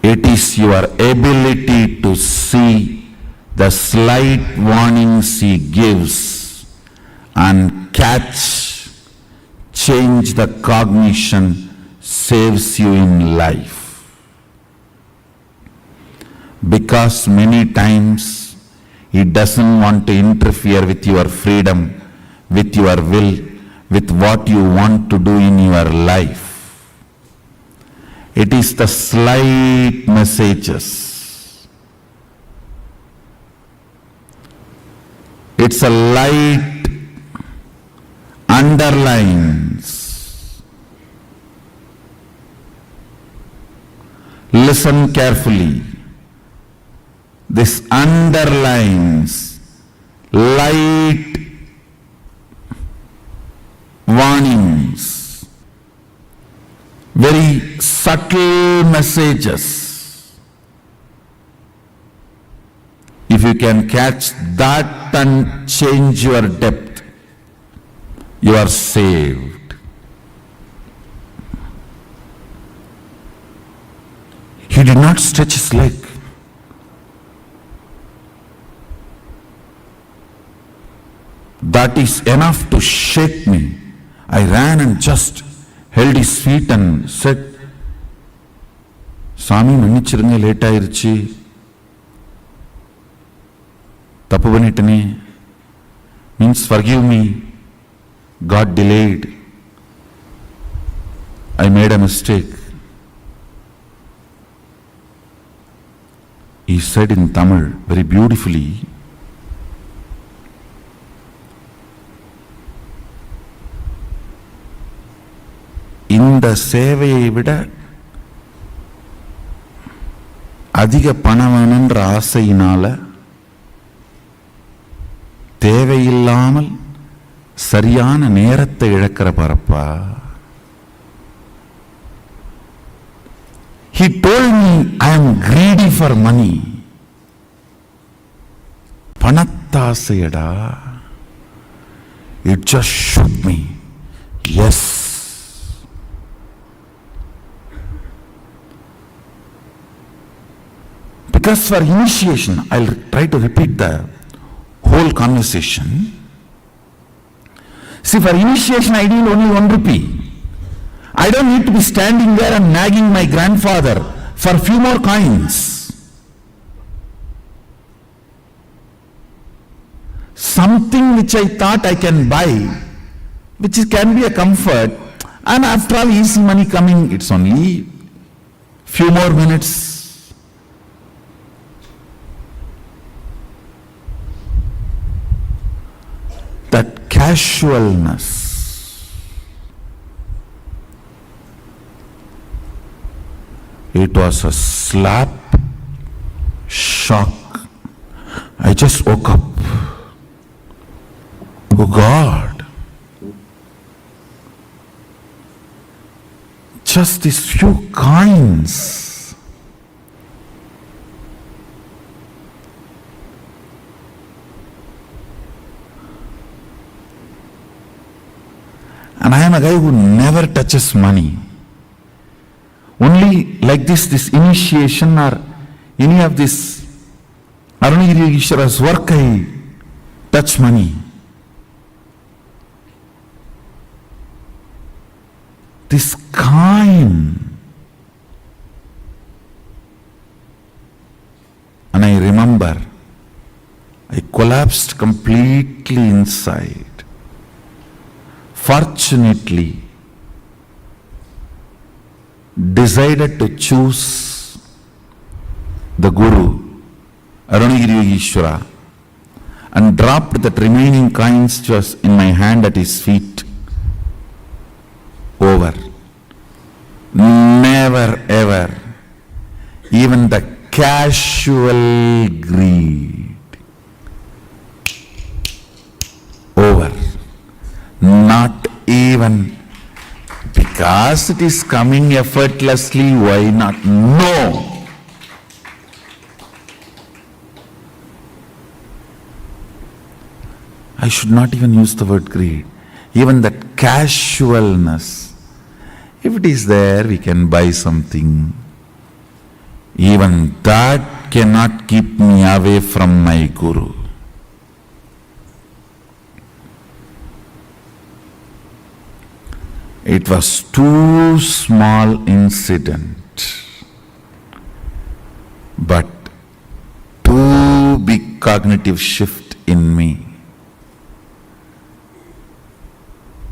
It is your ability to see the slight warnings he gives and catch, change the cognition, saves you in life. Because many times he doesn't want to interfere with your freedom, with your will, with what you want to do in your life. It is the slight messages. It's a light underlines. Listen carefully. This underlines light warnings, very subtle messages. If you can catch that and change your depth, you are saved. He did not stretch his leg. That is enough to shake me. I ran and just held his feet and said, Swami, mannichirunga, late aayirchi. Tappu pannitane. Means forgive me. God delayed. I made a mistake. He said in Tamil very beautifully, இந்த சேவையை விட அதிக பணம் வேணுன்ற ஆசையினால தேவையில்லாமல் சரியான நேரத்தை இழக்கிற பாரப்பா. He told me I am greedy for money. பணத்தாசையடா. It just shook me. Yes. Because for initiation, I'll try to repeat the whole conversation. See, for initiation I need only 1 rupee. I don't need to be standing there and nagging my grandfather for a few more coins. Something which I thought I can buy, which can be a comfort, and after all easy money coming, it's only few more minutes. That casualness, it was a slap, shock. I just woke up. Oh God, just these few coins. And I am a guy who never touches money. Only like this initiation or any of this Arunagiri Yogeshwara's work, I touch money. This coin. And I remember, I collapsed completely inside. Fortunately, decided to choose the Guru, Arunagiri Yogeshwara, and dropped that remaining coins just in my hand at his feet. Over. Never ever, even the casual greed. Over. Not even because it is coming effortlessly, why not? No. I should not even use the word greed. Even that casualness, if it is there, we can buy something. Even that cannot keep me away from my Guru. It was too small incident, but too big cognitive shift in me.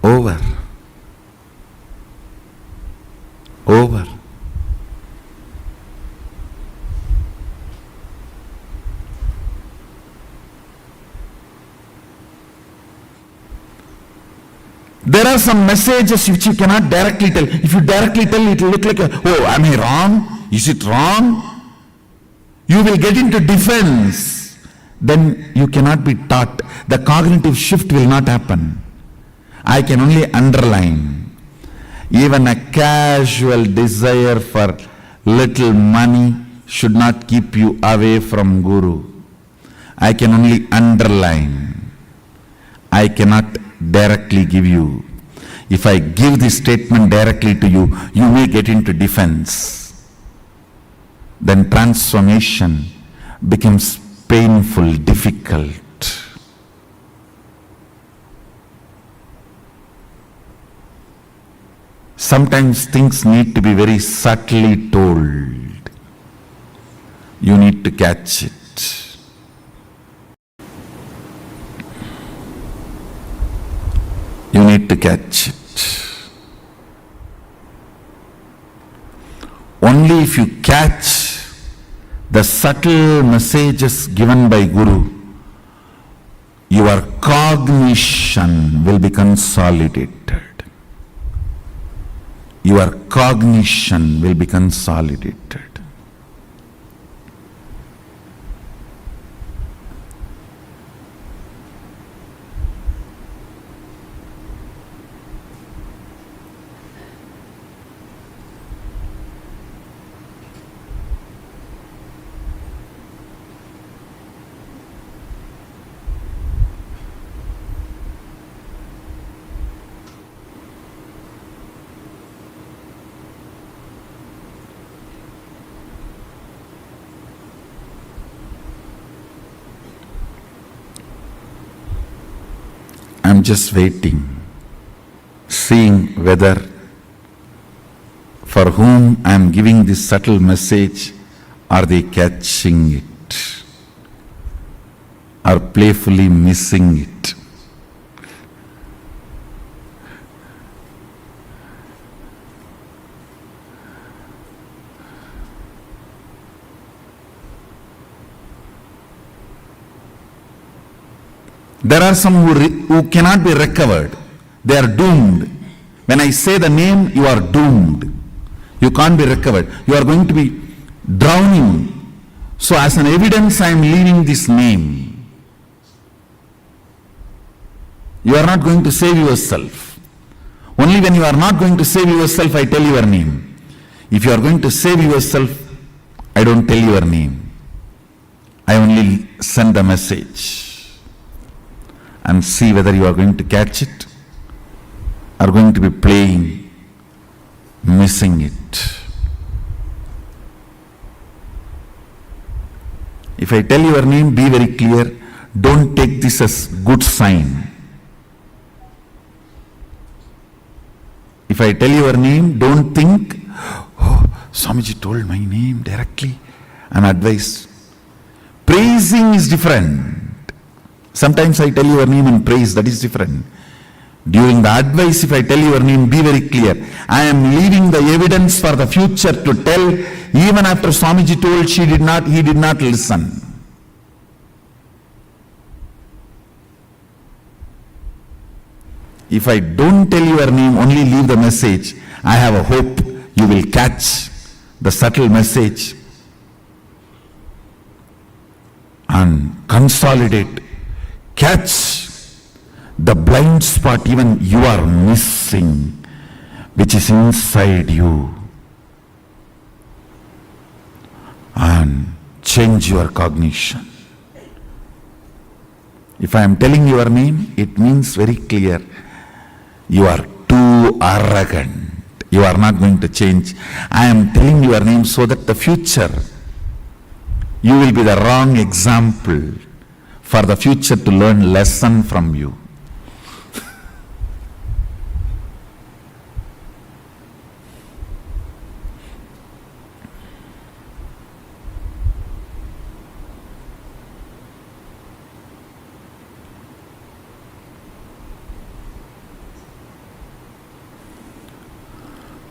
Over. Over. There are some messages which you cannot directly tell. If you directly tell, it will look like, oh, am I wrong? Is it wrong? You will get into defense. Then you cannot be taught. The cognitive shift will not happen. I can only underline. Even a casual desire for little money should not keep you away from Guru. I can only underline. I cannot directly give you. If I give this statement directly to you, you may get into defense. Then transformation becomes painful, difficult. Sometimes things need to be very subtly told. You need to catch it. You need to catch it. Only if you catch the subtle messages given by Guru, your cognition will be consolidated. Your cognition will be consolidated. just waiting, seeing whether for whom I am giving this subtle message, are they catching it or playfully missing it? There are some who cannot be recovered. They are doomed. When I say the name, you are doomed. You can't be recovered. You are going to be drowning. So as an evidence, I am leaving this name. You are not going to save yourself. Only when you are not going to save yourself, I tell your name. If you are going to save yourself, I don't tell your name. I only send a message and see whether you are going to catch it or going to be playing, missing it. If I tell your name, be very clear. Don't take this as good sign. If I tell your name, don't think, oh, Swamiji told my name directly. I'm advised. Praising is different. Sometimes I tell your name and praise, that is different. During the advice, if I tell your name, be very clear. I am leaving the evidence for the future to tell, even after Swamiji told he did not listen. If I don't tell your name, only leave the message, I have a hope you will catch the subtle message and consolidate. Catch the blind spot even you are missing, which is inside you, and change your cognition. If I am telling your name, it means very clear, you are too arrogant. You are not going to change. I am telling your name so that the future, you will be the wrong example for the future to learn lesson from you.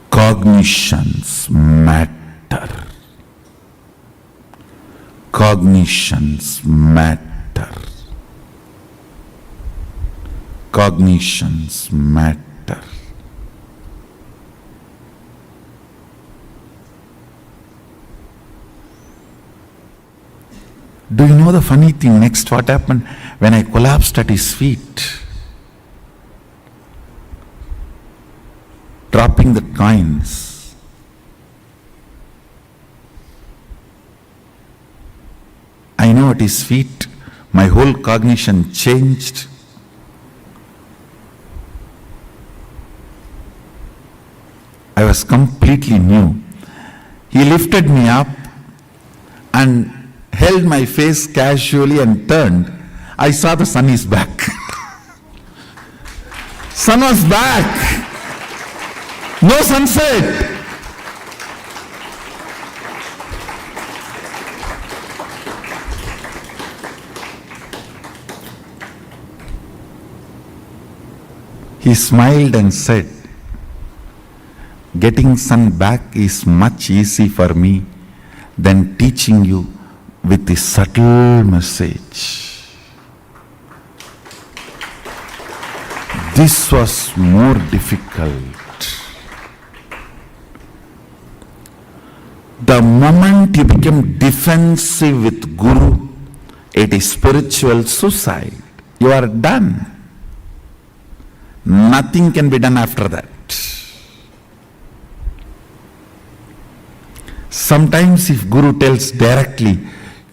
Cognitions matter. Cognitions matter. Cognitions matter. Do you know the funny thing next what happened when I collapsed at his feet? Dropping the coins. I know at his feet my whole cognition changed. I was completely new. He lifted me up and held my face casually and turned. I saw the sun is back. Sun was back. No sunset. He smiled and said, getting sun back is much easy for me than teaching you with the subtle message. This was more difficult. The moment you become defensive with Guru, it is spiritual suicide. You are done. Nothing can be done after that. Sometimes if Guru tells directly,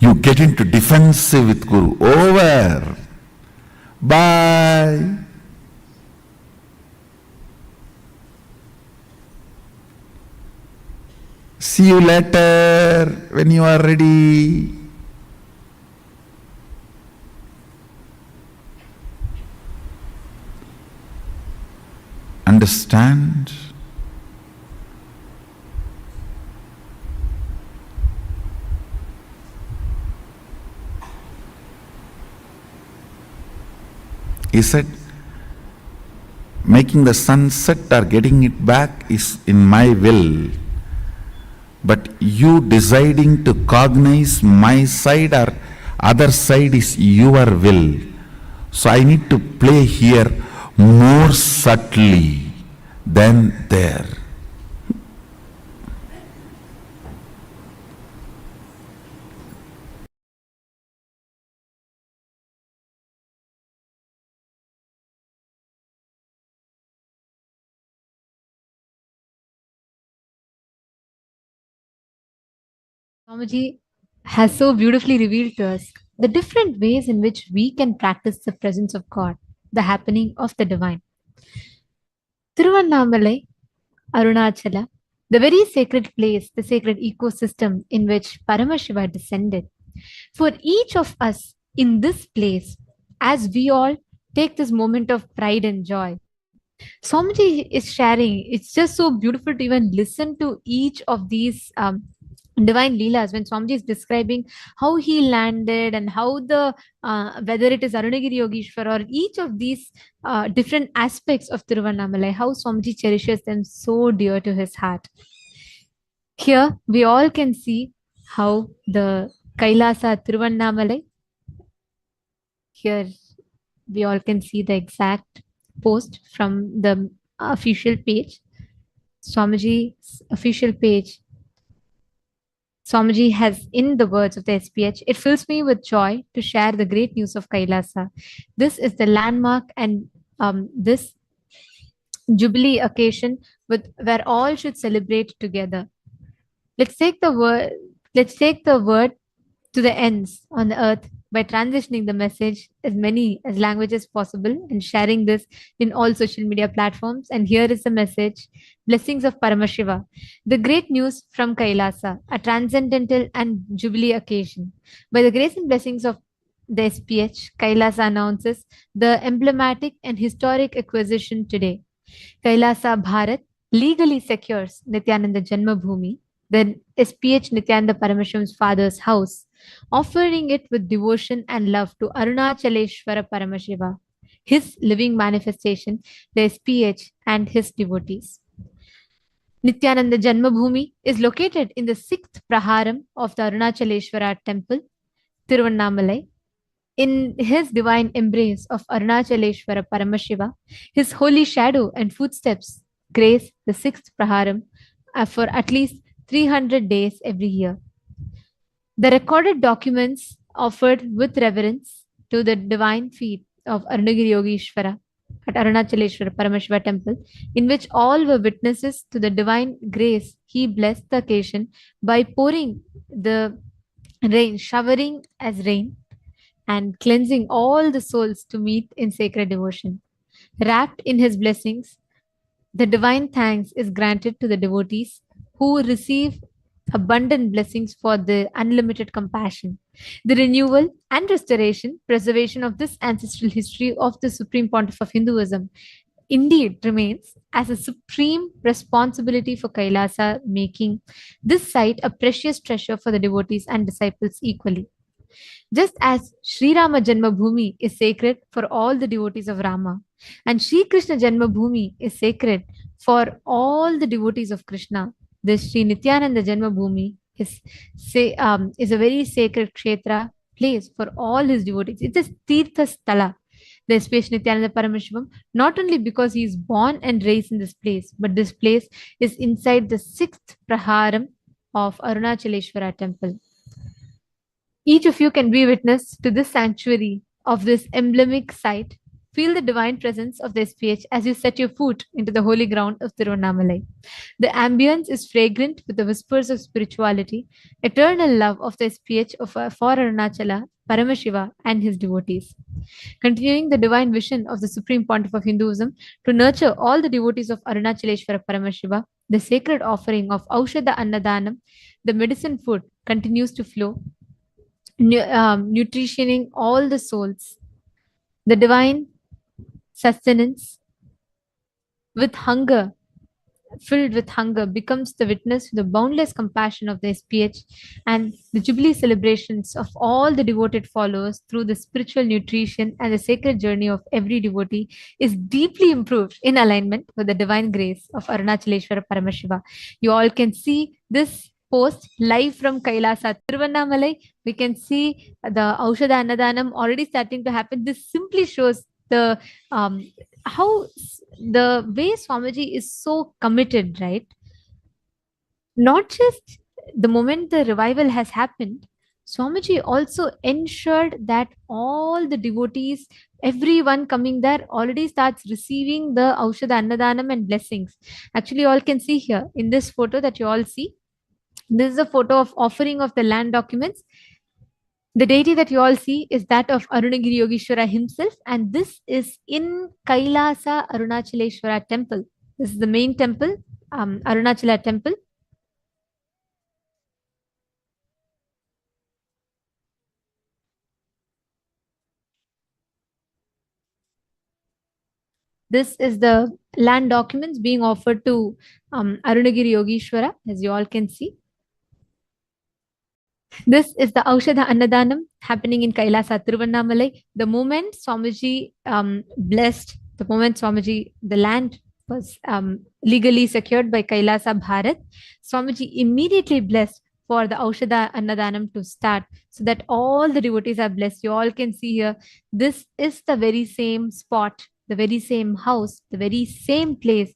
you get into defensive with Guru. Over. Bye. See you later when you are ready. understand? He said, making the sun set or getting it back is in my will, but you deciding to cognize my side or other side is your will. So I need to play here more subtly than there. Swamiji has so beautifully revealed to us the different ways in which we can practice the presence of God, the happening of the divine. Tiruvannamalai, Arunachala, the very sacred place, the sacred ecosystem in which Paramashiva descended. For each of us in this place, as we all take this moment of pride and joy, Swamiji is sharing. It's just so beautiful to even listen to each of these divine leelas when Swamiji is describing how he landed and how the whether it is Arunagiri Yogeshwara or each of these different aspects of Tiruvannamalai, how Swamiji cherishes them so dear to his heart. Here we all can see how the Kailasa Tiruvannamalai. Here we all can see the exact post from the official page. Swamiji's official page. Swamiji has, in the words of the SPH, it fills me with joy to share the great news of Kailasa. This is the landmark and this jubilee occasion where all should celebrate together. Let's take the word to the ends on the earth by transitioning the message as many as languages possible and sharing this in all social media platforms. And here is the message: blessings of Paramashiva, the great news from Kailasa, a transcendental and jubilee occasion. By the grace and blessings of the SPH, Kailasa announces the emblematic and historic acquisition today. Kailasa Bharat legally secures Nithyananda Janmabhoomi, the SPH Nithyananda Paramashiva's father's house, offering it with devotion and love to Arunachaleshwara Paramashiva, his living manifestation, the SPH, and his devotees. Nithyananda Janmabhoomi is located in the 6th Praharam of the Arunachaleshwara temple, Tiruvannamalai. In his divine embrace of Arunachaleshwara Paramashiva, his holy shadow and footsteps grace the 6th Praharam for at least 300 days every year. The recorded documents offered with reverence to the divine feet of Arunagiri Yogeshwara at Arunachaleshwara Paramashiva temple, in which all were witnesses to the divine grace, he blessed the occasion by pouring the rain, showering as rain, and cleansing all the souls to meet in sacred devotion. Wrapped in his blessings, the divine thanks is granted to the devotees who receive abundant blessings for the unlimited compassion. The renewal and restoration, preservation of this ancestral history of the Supreme Pontiff of Hinduism indeed remains as a supreme responsibility for Kailasa, making this site a precious treasure for the devotees and disciples equally. Just as Sri Rama Janmabhoomi is sacred for all the devotees of Rama, and Sri Krishna Janmabhoomi is sacred for all the devotees of Krishna, this Sri Nithyananda Janmabhoomi is a very sacred kshetra place for all his devotees. It's a Tirtha Stala, the SPH Nithyananda Paramashivam, not only because he is born and raised in this place, but this place is inside the 6th Praharam of Arunachaleshwara temple. Each of you can be witness to this sanctuary of this emblematic site. Feel the divine presence of the SPH as you set your foot into the holy ground of Tiruvannamalai. The ambience is fragrant with the whispers of spirituality, eternal love of the SPH for Arunachala, Paramashiva, and his devotees. Continuing the divine vision of the Supreme Pontiff of Hinduism to nurture all the devotees of Arunachaleshwara Paramashiva, the sacred offering of Aushadha Annadanam, the medicine food, continues to flow, nutritioning all the souls. The divine sustenance with hunger, filled with hunger, becomes the witness to the boundless compassion of the SPH and the Jubilee celebrations of all the devoted followers through the spiritual nutrition and the sacred journey of every devotee is deeply improved in alignment with the divine grace of Arunachaleshwara Paramashiva. You all can see this post live from Kailasa, Tiruvannamalai. We can see the Aushadha Annadanam already starting to happen. This simply shows the how the way Swamiji is so committed, right? Not just the moment the revival has happened, Swamiji also ensured that all the devotees, everyone coming there already starts receiving the Aushadha Annadanam and blessings. Actually, you all can see here in this photo that you all see. This is a photo of offering of the land documents. The deity that you all see is that of Arunagiri Yogeshwara himself, and this is in Kailasa Arunachaleshwara temple. This is the main temple, Arunachala temple. This is the land documents being offered to Arunagiri Yogeshwara, as you all can see. This is the Aushadha Annadanam happening in Kailasa, Tiruvannamalai. The moment Swamiji blessed, the moment Swamiji, the land was legally secured by Kailasa Bharat, Swamiji immediately blessed for the Aushadha Annadanam to start so that all the devotees are blessed. You all can see here, this is the very same spot, the very same house, the very same place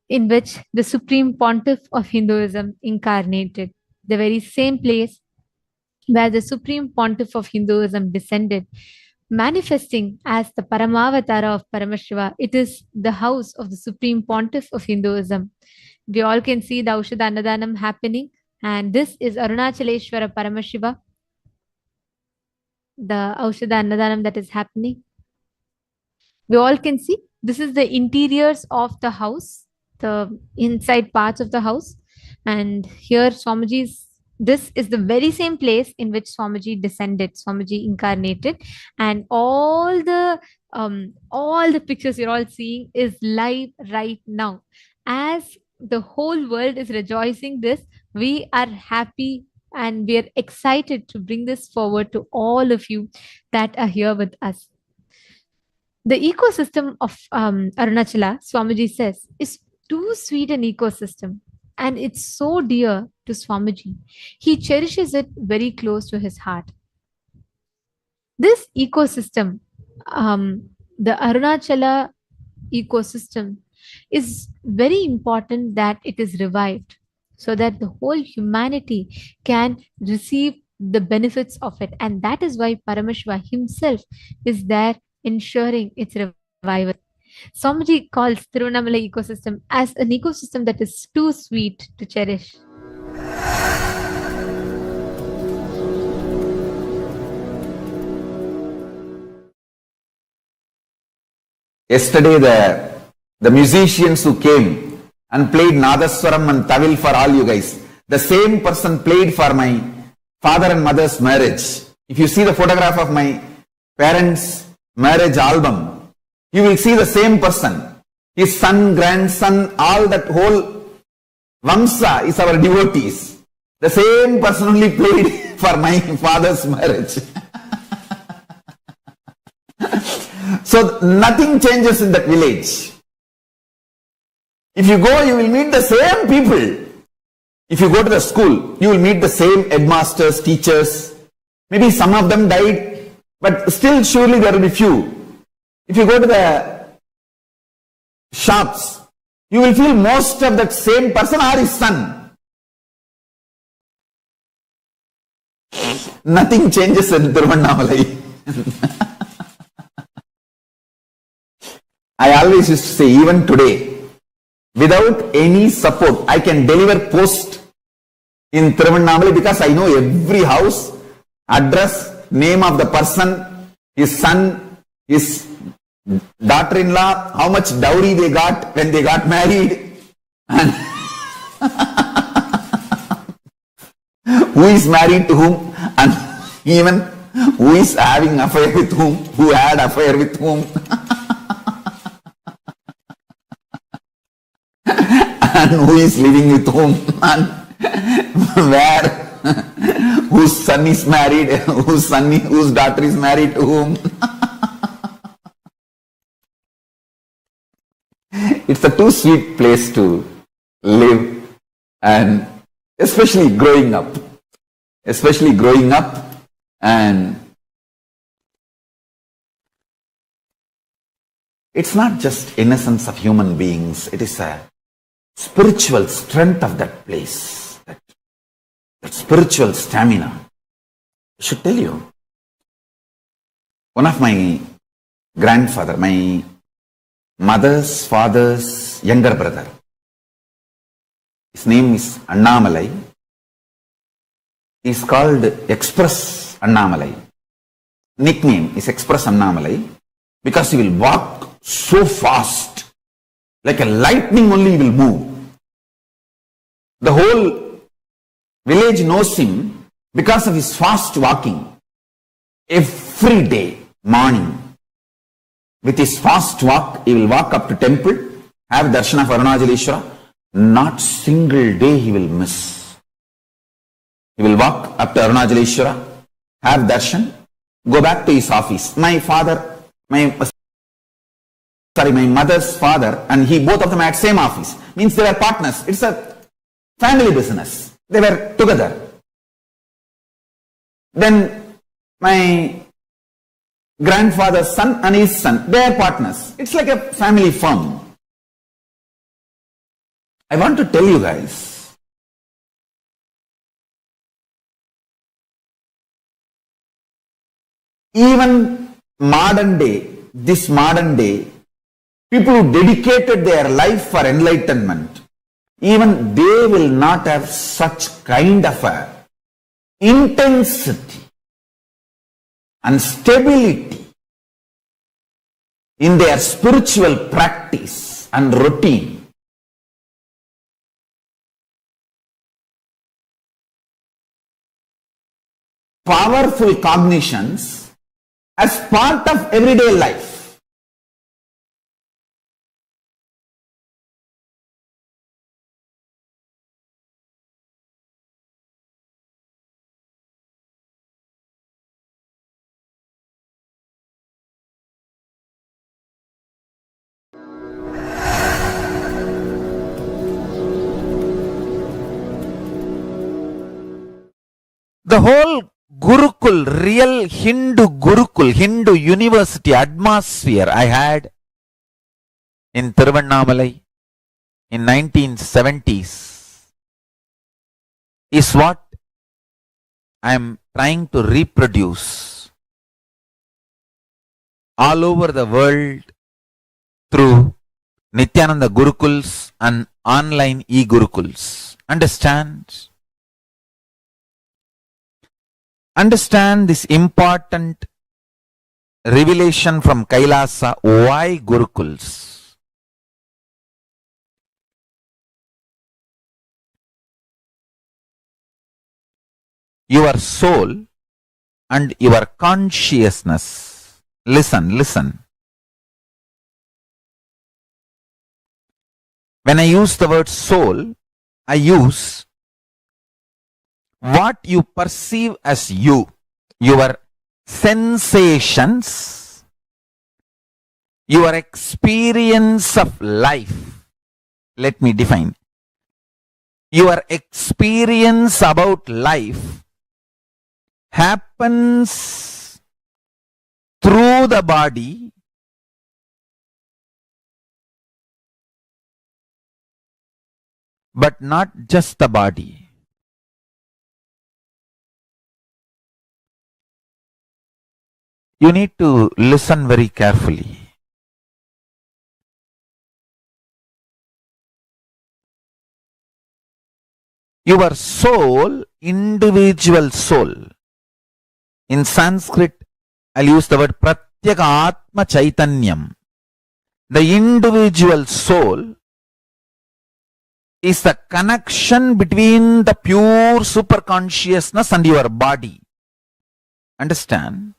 in which the Supreme Pontiff of Hinduism incarnated. The very same place where the Supreme Pontiff of Hinduism descended, manifesting as the Paramavatara of Paramashiva. It is the house of the Supreme Pontiff of Hinduism. We all can see the Aushadha Annadanam happening, and this is Arunachaleshwara Paramashiva, the Aushadha Annadanam that is happening. We all can see this is the interiors of the house, the inside parts of the house. And here Swamiji's, this is the very same place in which Swamiji descended, Swamiji incarnated, and all the pictures you're all seeing is live right now. As the whole world is rejoicing this, we are happy and we are excited to bring this forward to all of you that are here with us. The ecosystem of Arunachala, Swamiji says, is too sweet an ecosystem, and it's so dear to Swamiji. He cherishes it very close to his heart. This ecosystem, the Arunachala ecosystem, is very important that it is revived so that the whole humanity can receive the benefits of it. And that is why Paramashiva himself is there ensuring its revival. Swamiji calls Tiruvannamalai ecosystem as an ecosystem that is too sweet to cherish. Yesterday, the musicians who came and played Nadaswaram and Tavil for all you guys, the same person played for my father and mother's marriage. If you see the photograph of my parents' marriage album, you will see the same person. His son, grandson, all that whole Vamsa is our devotees. The same person only played for my father's marriage. So nothing changes in that village. If you go, you will meet the same people. If you go to the school, you will meet the same headmasters, teachers. Maybe some of them died, but still surely there will be few. If you go to the shops, you will feel most of that same person or his son. Nothing changes in Tiruvannamalai. I always used to say, even today, without any support, I can deliver post in Tiruvannamalai because I know every house, address, name of the person, his son, his daughter-in-law, how much dowry they got when they got married, and who is married to whom, and even who is having affair with whom, who had affair with whom. and who is living with whom, and where, whose son is married, whose daughter is married to whom. It's a too sweet place to live, and especially growing up, and it's not just innocence of human beings, it is a spiritual strength of that place, that spiritual stamina. I should tell you, one of my grandfather, my mother's father's younger brother, his name is Annamalai. He is called Express Annamalai. Nickname is Express Annamalai because he will walk so fast, like a lightning only he will move. The whole village knows him because of his fast walking. Every day, morning, with his fast walk, he will walk up to temple, have darshan of Arunachaleshwara. Not single day he will miss. He will walk up to Arunachaleshwara, have darshan, go back to his office. My mother's father and he, both of them at same office. Means they were partners. It's a family business. They were together. Then my grandfather's son and his son, they are partners. It's like a family firm. I want to tell you guys, even this modern day, people who dedicated their life for enlightenment, even they will not have such kind of a intensity and stability in their spiritual practice and routine. Powerful cognitions as part of everyday life. The whole Gurukul, real Hindu Gurukul, Hindu university atmosphere I had in Tiruvannamalai in 1970s is what I am trying to reproduce all over the world through Nithyananda Gurukuls and online e-Gurukuls. Understand this important revelation from Kailasa. Why Gurukuls? Your soul and your consciousness. Listen. When I use the word soul, I use what you perceive as you, your sensations, your experience of life. Let me define. Your experience about life happens through the body, but not just the body. You need to listen very carefully. Your soul, individual soul. In Sanskrit, I'll use the word Pratyeka Atma Chaitanyam. The individual soul is the connection between the pure superconsciousness and your body. Understand?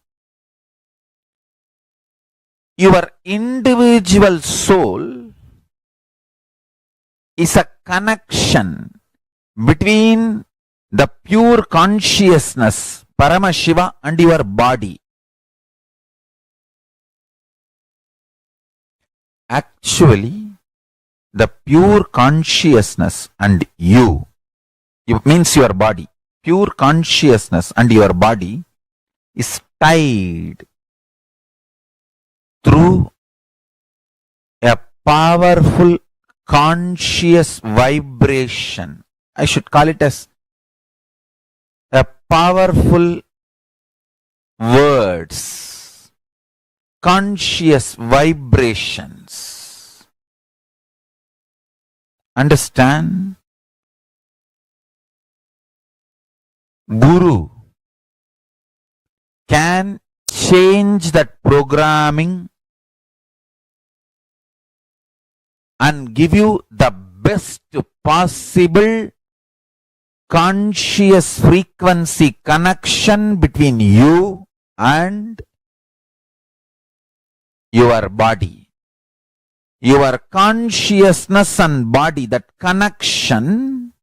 Your individual soul is a connection between the pure consciousness, Paramashiva, and your body. Actually, the pure consciousness and you, it means your body, pure consciousness and your body is tied through a powerful conscious vibration. I should call it as a powerful words, conscious vibrations. Understand? Guru can change that programming and give you the best possible conscious frequency connection between you and your body. Your consciousness and body, that connection,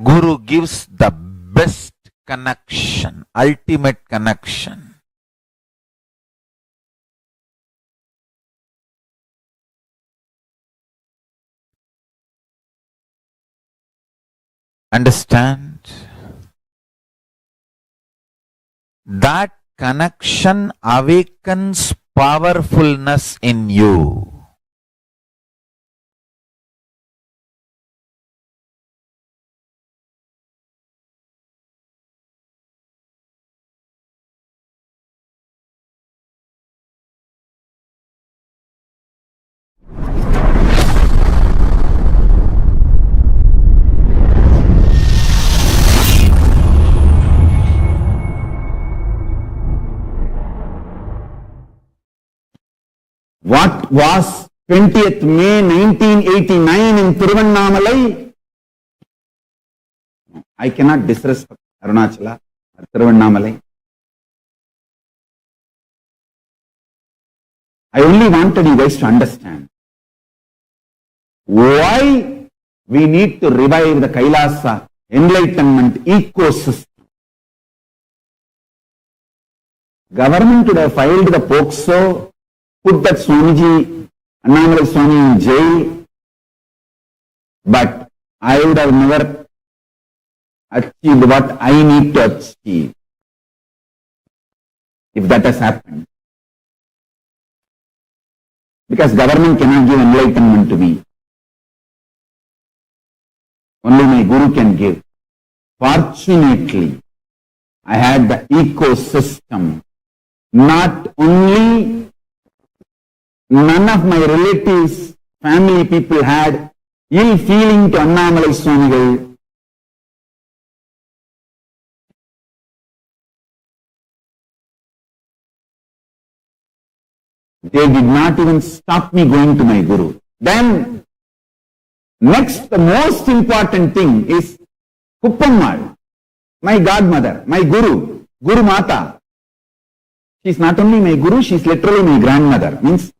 Guru gives the best connection, ultimate connection. Understand? That connection awakens powerfulness in you. What was 20th May 1989 in Tiruvannamalai? I cannot disrespect Arunachala or Tiruvannamalai. I only wanted you guys to understand why we need to revive the Kailasa enlightenment ecosystem. Government would have filed the POCSO, put that Swamiji, Annamalai Swami in jail, but I would have never achieved what I need to achieve if that has happened. Because government cannot give enlightenment to me. Only my Guru can give. Fortunately, I had the ecosystem. Not only none of my relatives, family people had ill feeling to Annamalai Swamigal. They did not even stop me going to my Guru. Then, next, the most important thing is Kuppammal, my godmother, my Guru, Guru Mata. She is not only my Guru, she is literally my grandmother. Means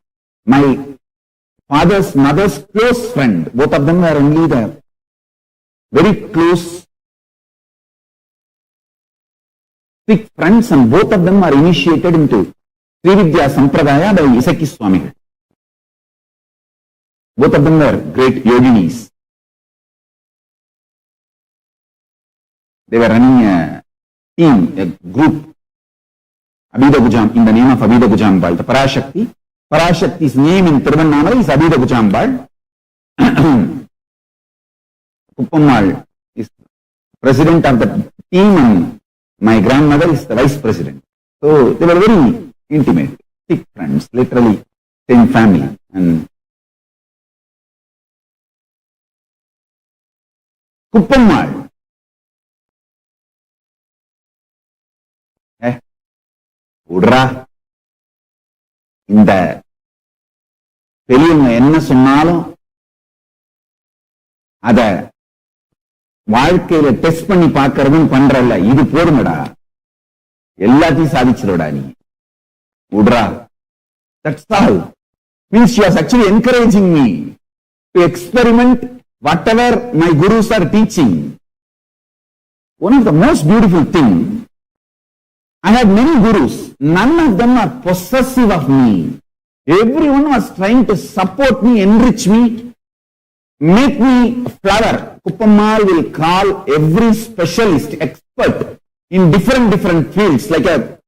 my father's mother's close friend. Both of them were only the very close, thick friends, and both of them are initiated into Srividya Sampradaya by Isaki Swami. Both of them were great yoginis. They were running a team, a group, Abhidabhujam, in the name of Abhidabhujambal, the Parashakti. Parashakti's name in Tiruvannamalai is Abhidabhujambal. Kuppammal is president of the team and my grandmother is the vice president. So they were very intimate, thick friends, literally same family. And Kuppammal, உட்ரா, இந்த பெரியவங்க என்ன சொன்னாலும் அத வாழ்க்கையில test பண்ணி பார்க்கறதும் பண்றல்ல, இது போடுங்கடா, எல்லாத்தையும் சாதிச்சிருடா நீ, உட்ரா. That's all. Means she was actually encouraging me. to experiment whatever my gurus are teaching. One of the most beautiful things, I had many gurus. None of them are possessive of me. Everyone was trying to support me, enrich me, make me flower. Kuppammal will call every specialist, expert in different fields. Like a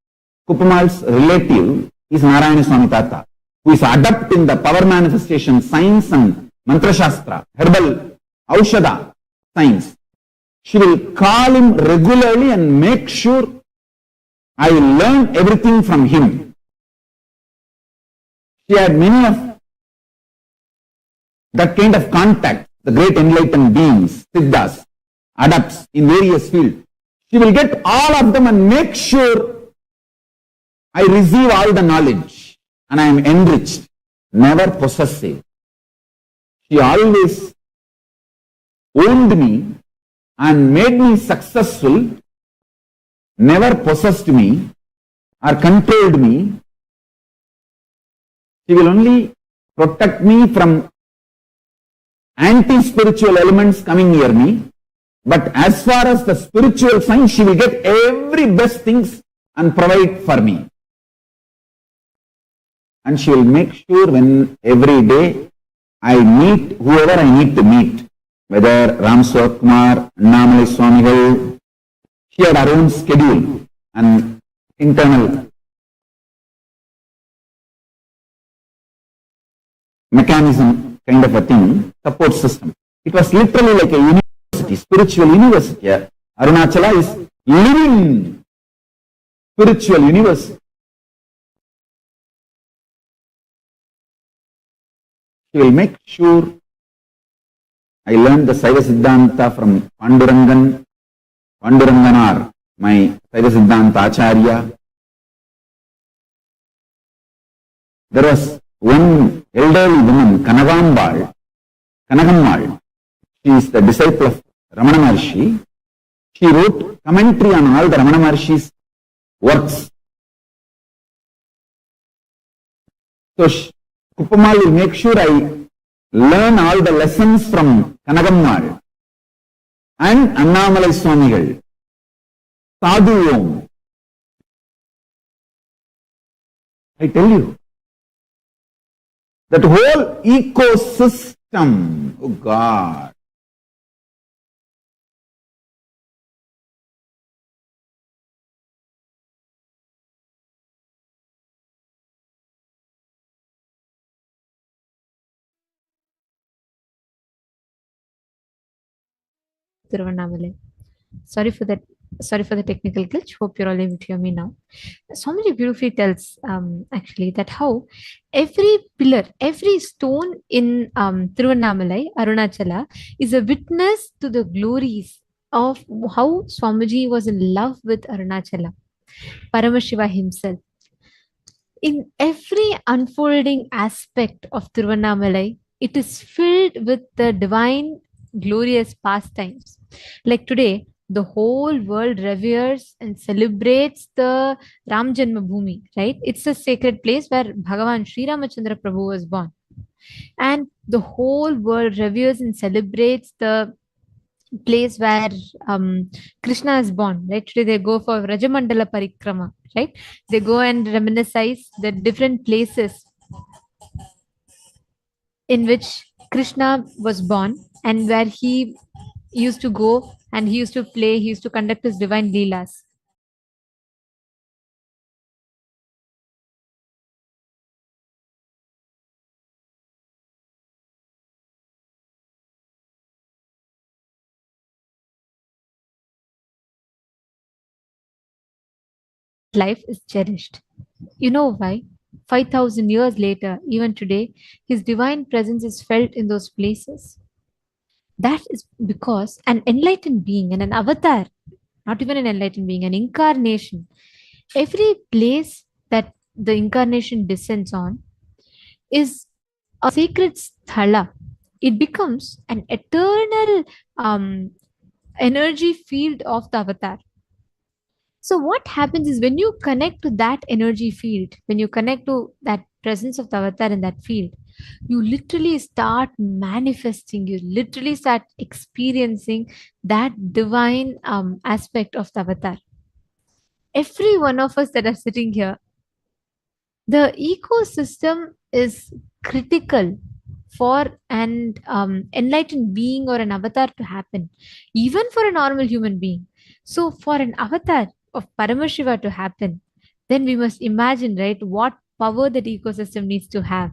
Kuppammal's relative is Narayana Swami Tata, who is adept in the power manifestation science and mantra shastra, herbal, aushada science. She will call him regularly and make sure I will learn everything from him. She had many of that kind of contact, the great enlightened beings, siddhas, adepts in various fields. She will get all of them and make sure I receive all the knowledge and I am enriched, never possessive. She always owned me and made me successful, never possessed me or controlled me. She will only protect me from anti-spiritual elements coming near me. But as far as the spiritual side, she will get every best things and provide for me. And she will make sure when every day I meet whoever I need to meet, whether Ram Kumar, Annamalai Swamigal, she had her own schedule and internal mechanism kind of a thing, support system. It was literally like a university, spiritual university. Arunachala is living spiritual university. She will make sure I learned the Saiva Siddhanta from Panduranganar, my Saiva Siddhanta Acharya. There was one elderly woman, Kanagammal. She is the disciple of Ramana Maharshi. She wrote commentary on all the Ramana Maharshi's works. So Kuppammal will make sure I learn all the lessons from Kanagammal and Annamalai Swamigal. Sadhu Om. I tell you, that whole ecosystem, oh God. Tiruvannamalai. Sorry for that. Sorry for the technical glitch. Hope you're all able to hear me now. Swamiji beautifully tells actually that how every pillar, every stone in Tiruvannamalai, Arunachala, is a witness to the glories of how Swamiji was in love with Arunachala, Paramashiva himself. In every unfolding aspect of Tiruvannamalai, it is filled with the divine, glorious pastimes. Like today, the whole world reveres and celebrates the Janmabhoomi, right? It's a sacred place where Bhagavan Sri Ramachandra Prabhu was born. And the whole world reveres and celebrates the place where Krishna is born, right? Today they go for Rajamandala Parikrama, right? They go and reminisce the different places in which Krishna was born and where he used to go and he used to play, he used to conduct his divine leelas. Life is cherished. You know why? 5,000 years later, even today, his divine presence is felt in those places. That is because an enlightened being and an avatar, not even an enlightened being, an incarnation, every place that the incarnation descends on is a sacred sthala. It becomes an eternal energy field of the avatar. So what happens is when you connect to that energy field, when you connect to that presence of the avatar in that field, you literally start manifesting, you literally start experiencing that divine aspect of the avatar. Every one of us that are sitting here, the ecosystem is critical for an enlightened being or an avatar to happen, even for a normal human being. So, for an avatar of Paramashiva to happen, then we must imagine, right, what power that ecosystem needs to have.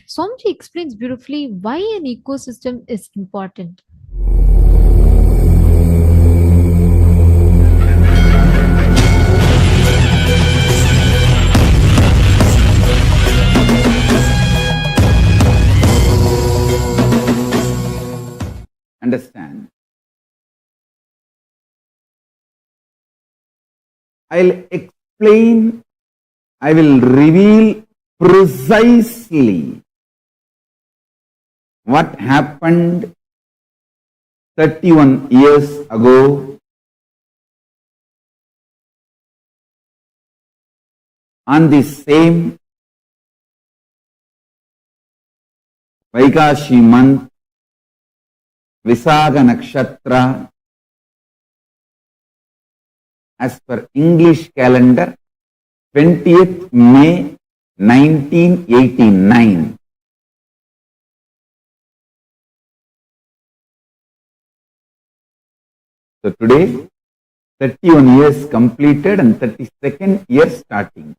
Swamiji explains beautifully why an ecosystem is important. Understand? I'll explain, I will reveal precisely what happened 31 years ago on this same Vaikashi month, Visakha Nakshatra, as per English calendar, 20th May 1989. So today, 31 years completed and 32nd year starting.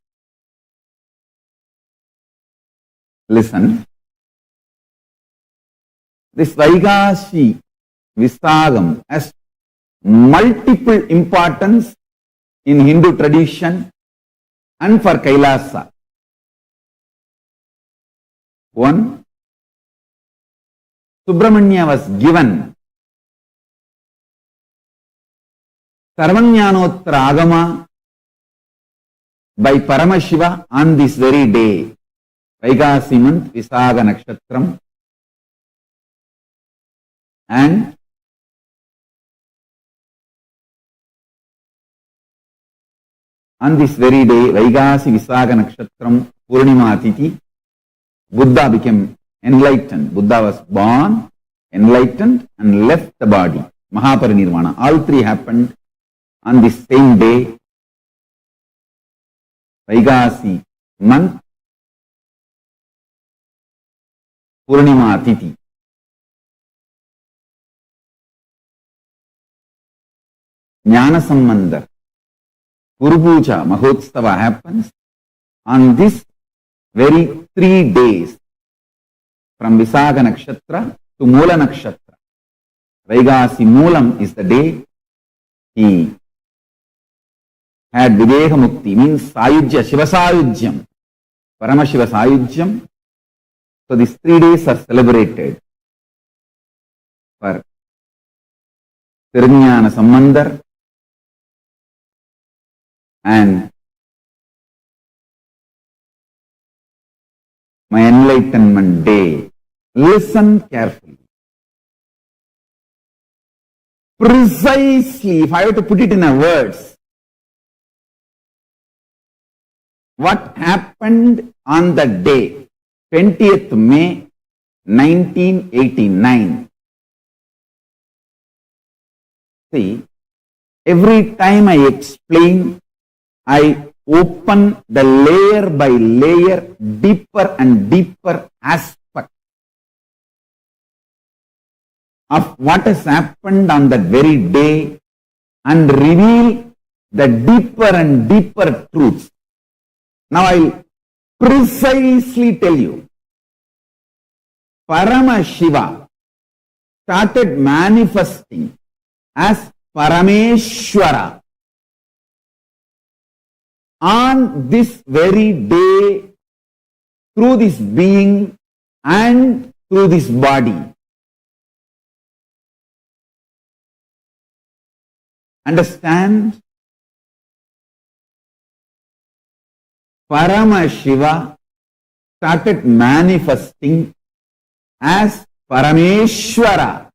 Listen. This Vaikashi Visakham has multiple importance in Hindu tradition and for Kailasa. One, Subramanya was given Sarvajnanottara Agama by Paramashiva on this very day, Vaikashi month, Visakha Nakshatram, and on this very day, Vaikashi Visakha Nakshatram, Purnima Atiti, Buddha became enlightened. Buddha was born, enlightened, and left the body. Mahaparinirvana. All three happened on this same day, Vaikashi month, Purnima Atiti. Jnana Sambandha, Guru Puja Mahotstava happens on this very 3 days from Visakha Nakshatra to Moola Nakshatra. Vaikashi Moolam is the day he had Videha Mukti, means Sayujya, Shiva Sayujyam, Paramashiva Sayujyam. So these 3 days are celebrated for Tirujnana Sambandha and my enlightenment day. Listen carefully. Precisely, if I have to put it in a words, what happened on the day, 20th May 1989. See, every time I explain, I open the layer by layer, deeper and deeper aspect of what has happened on that very day and reveal the deeper and deeper truths. Now I will precisely tell you, Paramashiva started manifesting as Parameshwara on this very day through this being and through this body. Understand? Paramashiva started manifesting as Parameshwara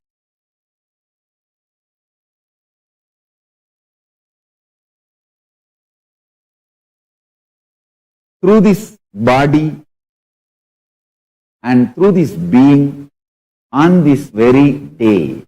through this body and through this being on this very day.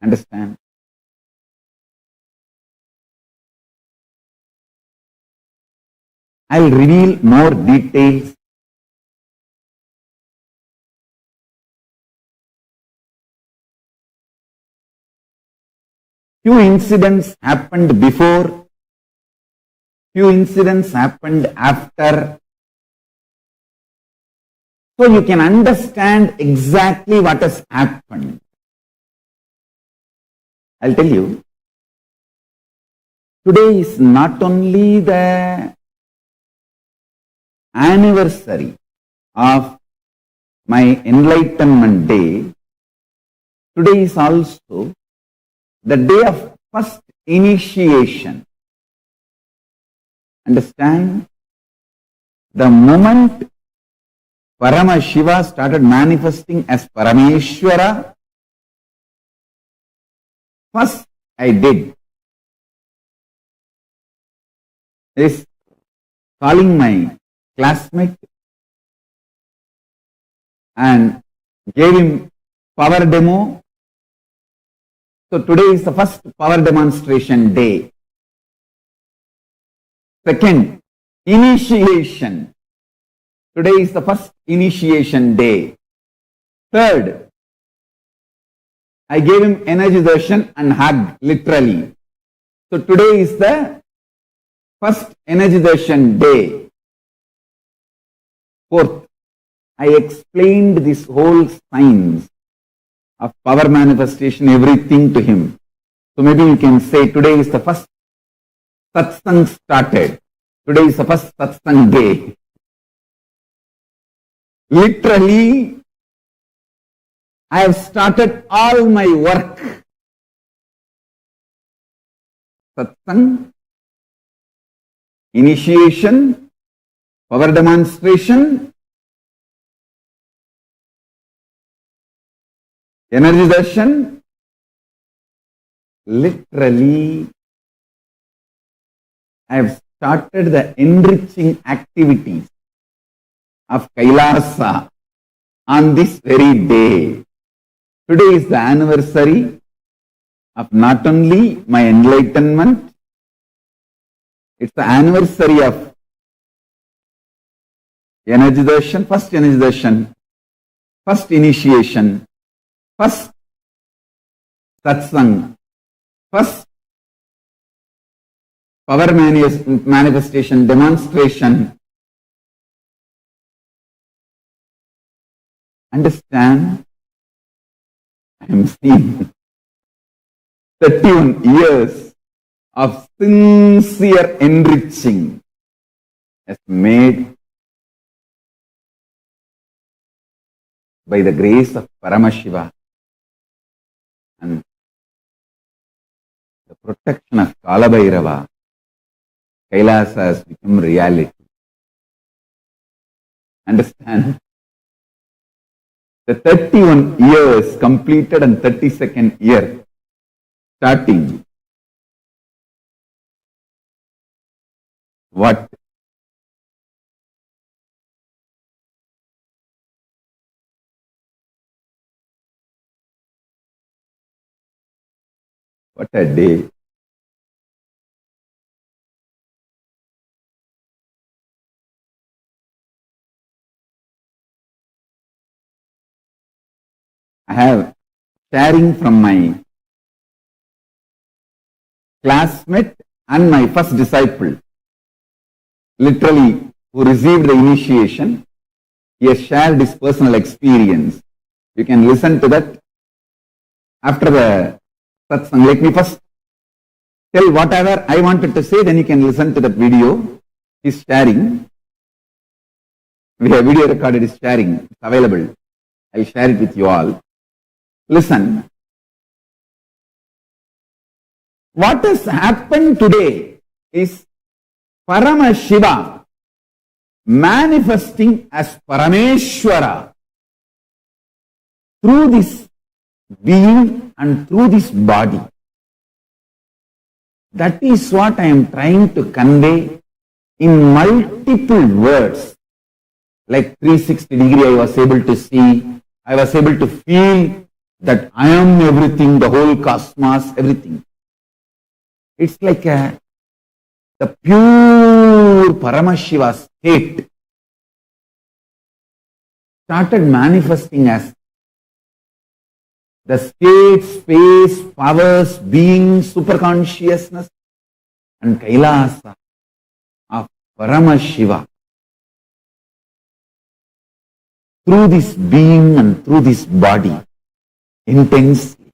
Understand? I will reveal more details. Few incidents happened before, few incidents happened after. So you can understand exactly what has happened. I'll tell you, today is not only the anniversary of my enlightenment day, today is also the day of first initiation. Understand? The moment Paramashiva started manifesting as Parameshwara, first I did is calling my classmate and gave him power demo. So today is the first power demonstration day. Second, initiation. Today is the first initiation day. Third, I gave him energy darshan and hug, literally. So today is the first energy darshan day. Fourth, I explained this whole science of power manifestation, everything to him. So maybe you can say today is the first satsang started. Today is the first satsang day. Literally, I have started all my work. Satsang, initiation, power demonstration, energy darshan. Literally, I have started the enriching activities of Kailasa on this very day. Today is the anniversary of not only my enlightenment, it's the anniversary of energy darshan, first energy darshan, first initiation, first satsang, first power manifestation, demonstration. Understand? I am seeing 31 years of sincere enriching has made by the grace of Paramashiva and the protection of Kalabhairava. Kailasa has become reality. Understand? The 31 years completed and 32nd year starting. What? What a day. I have sharing from my classmate and my first disciple, literally who received the initiation. He has shared his personal experience. You can listen to that after the satsang. Let me first tell whatever I wanted to say, then you can listen to that video. He's sharing. We have video recorded, is sharing. It's available. I'll share it with you all. Listen. What has happened today is Paramashiva manifesting as Parameshwara through this being and through this body. That is what I am trying to convey in multiple words. Like 360 degree I was able to see, I was able to feel that I am everything, the whole cosmos, everything. It's like the pure Paramashiva state started manifesting as the state, space, powers, being, superconsciousness and Kailasa of Paramashiva. Through this being and through this body, intensely.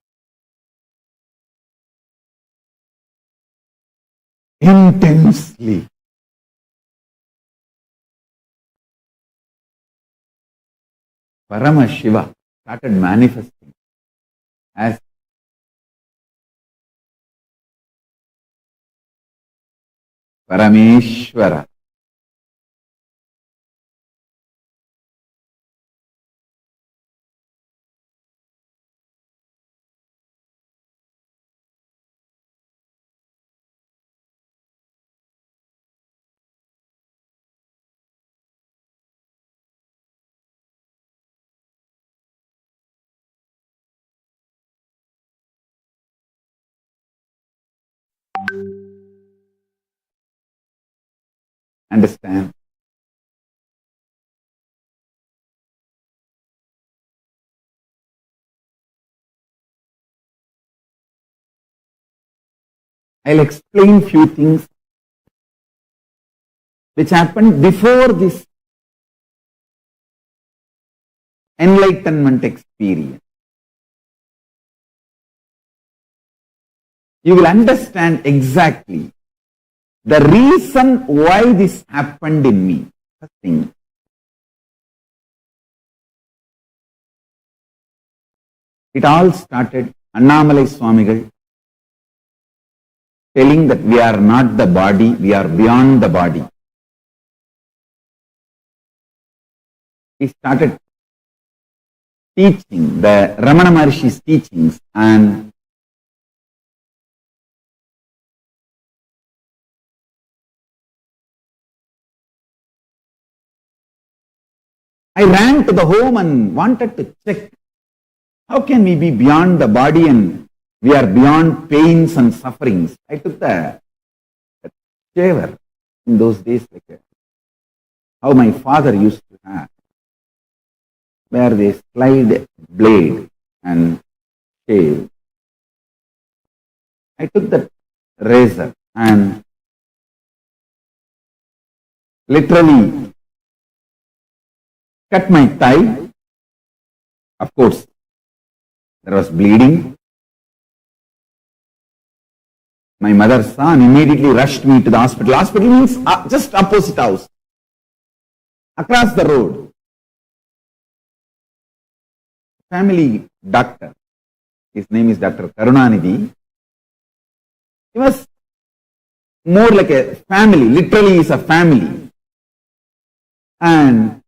Intensely. Paramashiva started manifesting as Parameshwara. Understand? I'll explain few things which happened before this enlightenment experience. You will understand exactly the reason why this happened in me. First thing. It all started Annamalai Swamigal telling that we are not the body, we are beyond the body. He started teaching the Ramana Maharshi's teachings, and I ran to the home and wanted to check how can we be beyond the body and we are beyond pains and sufferings. I took the shaver in those days, like how my father used to have, where they slide blade and shave. I took that razor and literally cut my thigh. Of course, there was bleeding. My mother saw and immediately rushed me to the hospital. Hospital means just opposite house, across the road. Family doctor, his name is Dr. Karunanidhi. He was more like a family, literally is a family. And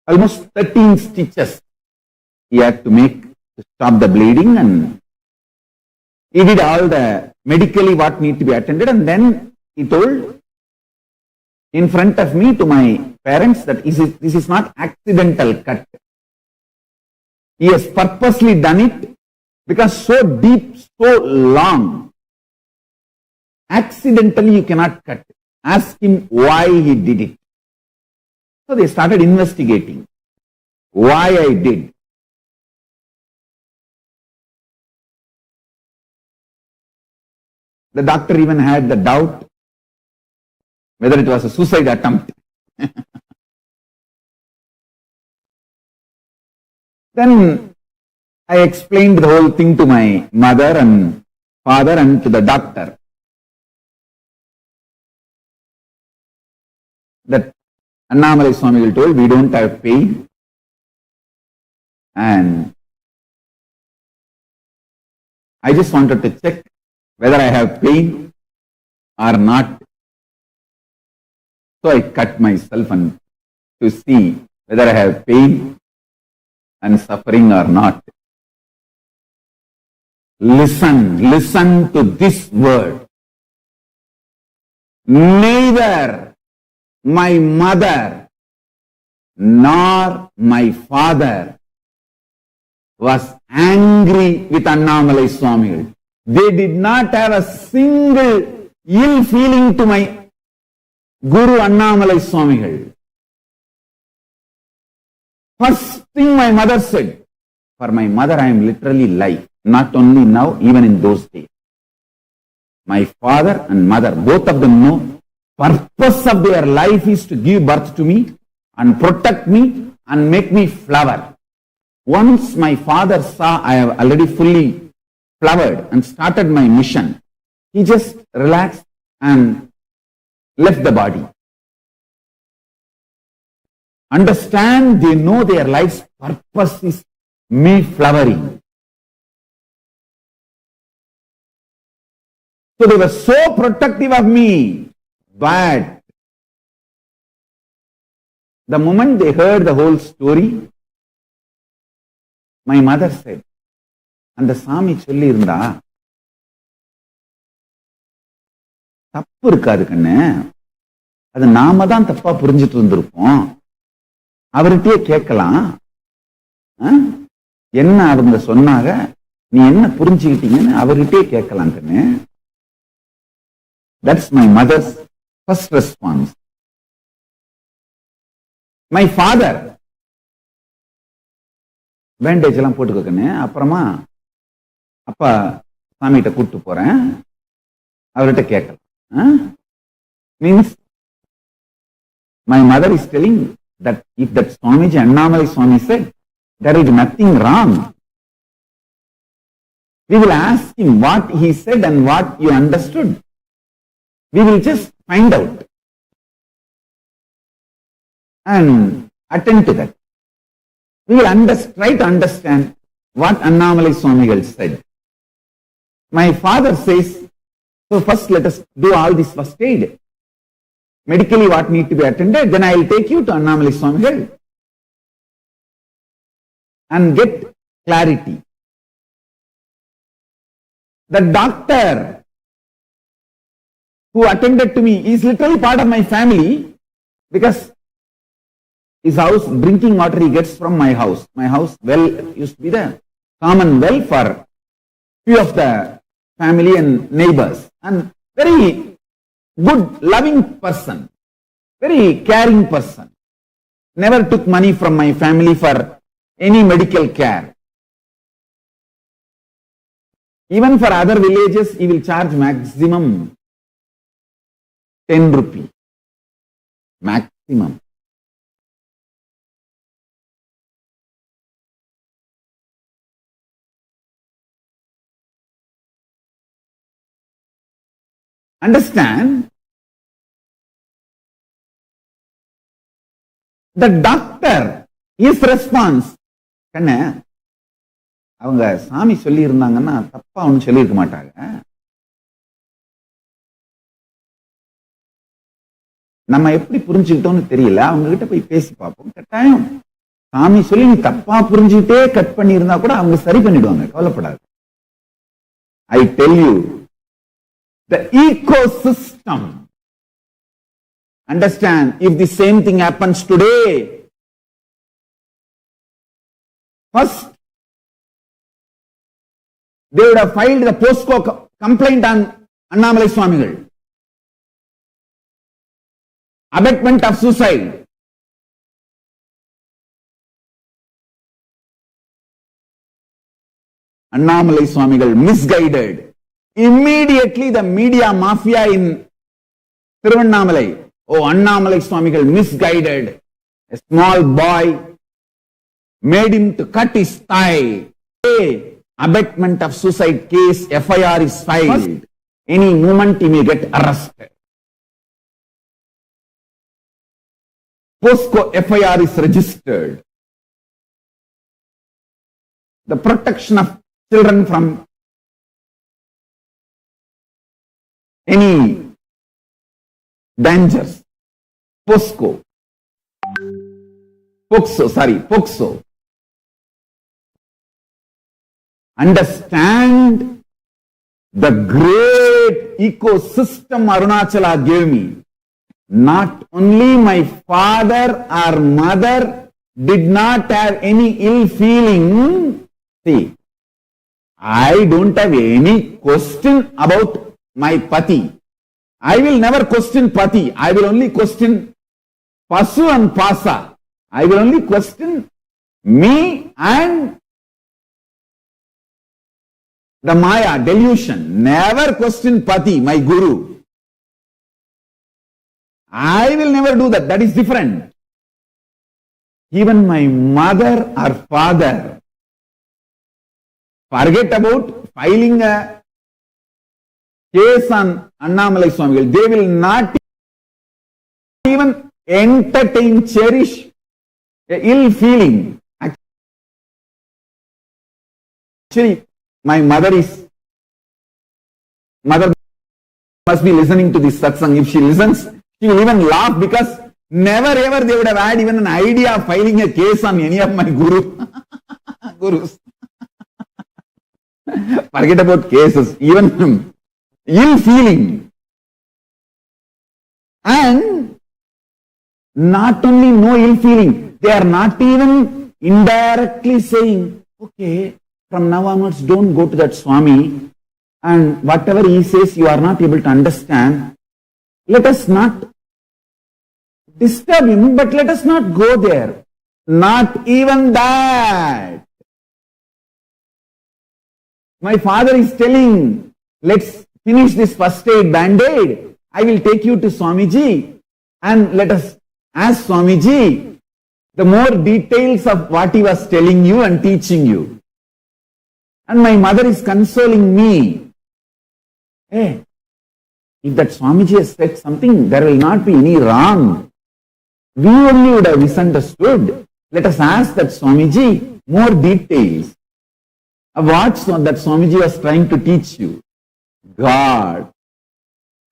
almost 13 stitches he had to make to stop the bleeding, and he did all the medically what need to be attended, and then he told in front of me to my parents that this is not accidental cut. He has purposely done it because so deep, so long. Accidentally you cannot cut. Ask him why he did it. So they started investigating why I did. The doctor even had the doubt whether it was a suicide attempt. Then I explained the whole thing to my mother and father and to the doctor. That Annamalai Swamigal told, we don't have pain, and I just wanted to check whether I have pain or not. So I cut myself and to see whether I have pain and suffering or not. Listen to this word. Neither my mother nor my father was angry with Annamalai Swamigal. They did not have a single ill feeling to my Guru Annamalai Swamigal. First thing my mother said, for my mother I am literally life, not only now, even in those days. My father and mother, both of them know, purpose of their life is to give birth to me and protect me and make me flower. Once my father saw I have already fully flowered and started my mission, he just relaxed and left the body. Understand, they know their life's purpose is me flowering. So they were so protective of me, but the moment they heard the whole story, my mother said, அந்த சாமி சொல்லி இருந்தா தப்பு இருக்காது கண்ணு, அது நாம தான் தப்பா புரிஞ்சிட்டு இருந்திருப்போம், அவர்கிட்டயே கேட்கலாம், என்ன அவங்க சொன்னாங்க, நீ என்ன புரிஞ்சுக்கிட்டீங்கன்னு அவர்கிட்டயே கேட்கலாம் கண்ணு. That's my mother's first response. My father, bandage எல்லாம் போட்டுக்கோக்கண்ணே, அப்புறமா அப்பா சாமிகிட்ட கூப்பிட்டு போறேன், அவர்கிட்ட கேட்கலாம். Means my mother is telling that if that Swamiji Annamalai Swami said, there is nothing wrong. We will ask him what he said and what you understood. We will just find out and attend to that. We will try to understand what Annamalai Swamigal said. My father says, so first let us do all this first aid. Medically what need to be attended, then I will take you to Annamalai Swamigal and get clarity. The doctor who attended to me is literally part of my family, because his house, drinking water he gets from my house. My house well used to be the common well for few of the family and neighbors, and very good, loving person, very caring person. Never took money from my family for any medical care. Even for other villages, he will charge maximum 10 rupee. Maximum. Understand, the doctor, his response, கண்ணே அவங்க சாமி சொல்லி இருந்தாங்கன்னா தப்பா ஒன்னும் சொல்லியிருக்க மாட்டாங்க, நம்ம எப்படி புரிஞ்சுக்கிட்டோம்னு தெரியல, அவங்க கிட்ட போய் பேசி பார்ப்போம், கட்டாயம் சாமி சொல்லி நீ தப்பா புரிஞ்சுக்கிட்டே கட் பண்ணி இருந்தா கூட அவங்க சரி பண்ணிடுவாங்க, கவலைப்படாது. I tell you, the ecosystem. Understand, if the same thing happens today, first they would have filed the POSCO complaint on Annamalai Swamigal. Abetment of suicide. Annamalai Swamigal misguided. Immediately the media mafia in Tiruvannamalai, oh, Annamalai Swamigal misguided a small boy, made him to cut his thigh. Abetment of suicide case, FIR is filed. Any moment he may get arrested. POSCO FIR is registered. The protection of children from any dangers Poxo. Understand the great ecosystem Arunachala gave me. Not only my father or mother did not have any ill feeling. See, I don't have any question about my pati. I will never question pati. I will only question pasu and pasa. I will only question me and the Maya, delusion. Never question pati, my guru. I will never do that. That is different. Even my mother or father, forget about filing a case on Annamalai Swamigal. They will not even entertain, cherish a ill feeling. Actually, my mother must be listening to this satsang. If she listens, she will even laugh, because never ever they would have had even an idea of filing a case on any of my gurus. Forget about cases, even ill feeling. And not only no ill feeling, they are not even indirectly saying, okay, from now onwards don't go to that Swami, and whatever he says you are not able to understand. Let us not disturb him, but let us not go there. Not even that. My father is telling, let's finish this first aid band-aid. I will take you to Swamiji and let us ask Swamiji the more details of what he was telling you and teaching you. And my mother is consoling me. Hey, if that Swamiji has said something, there will not be any wrong. We only would have misunderstood. Let us ask that Swamiji more details of what that Swamiji was trying to teach you. God,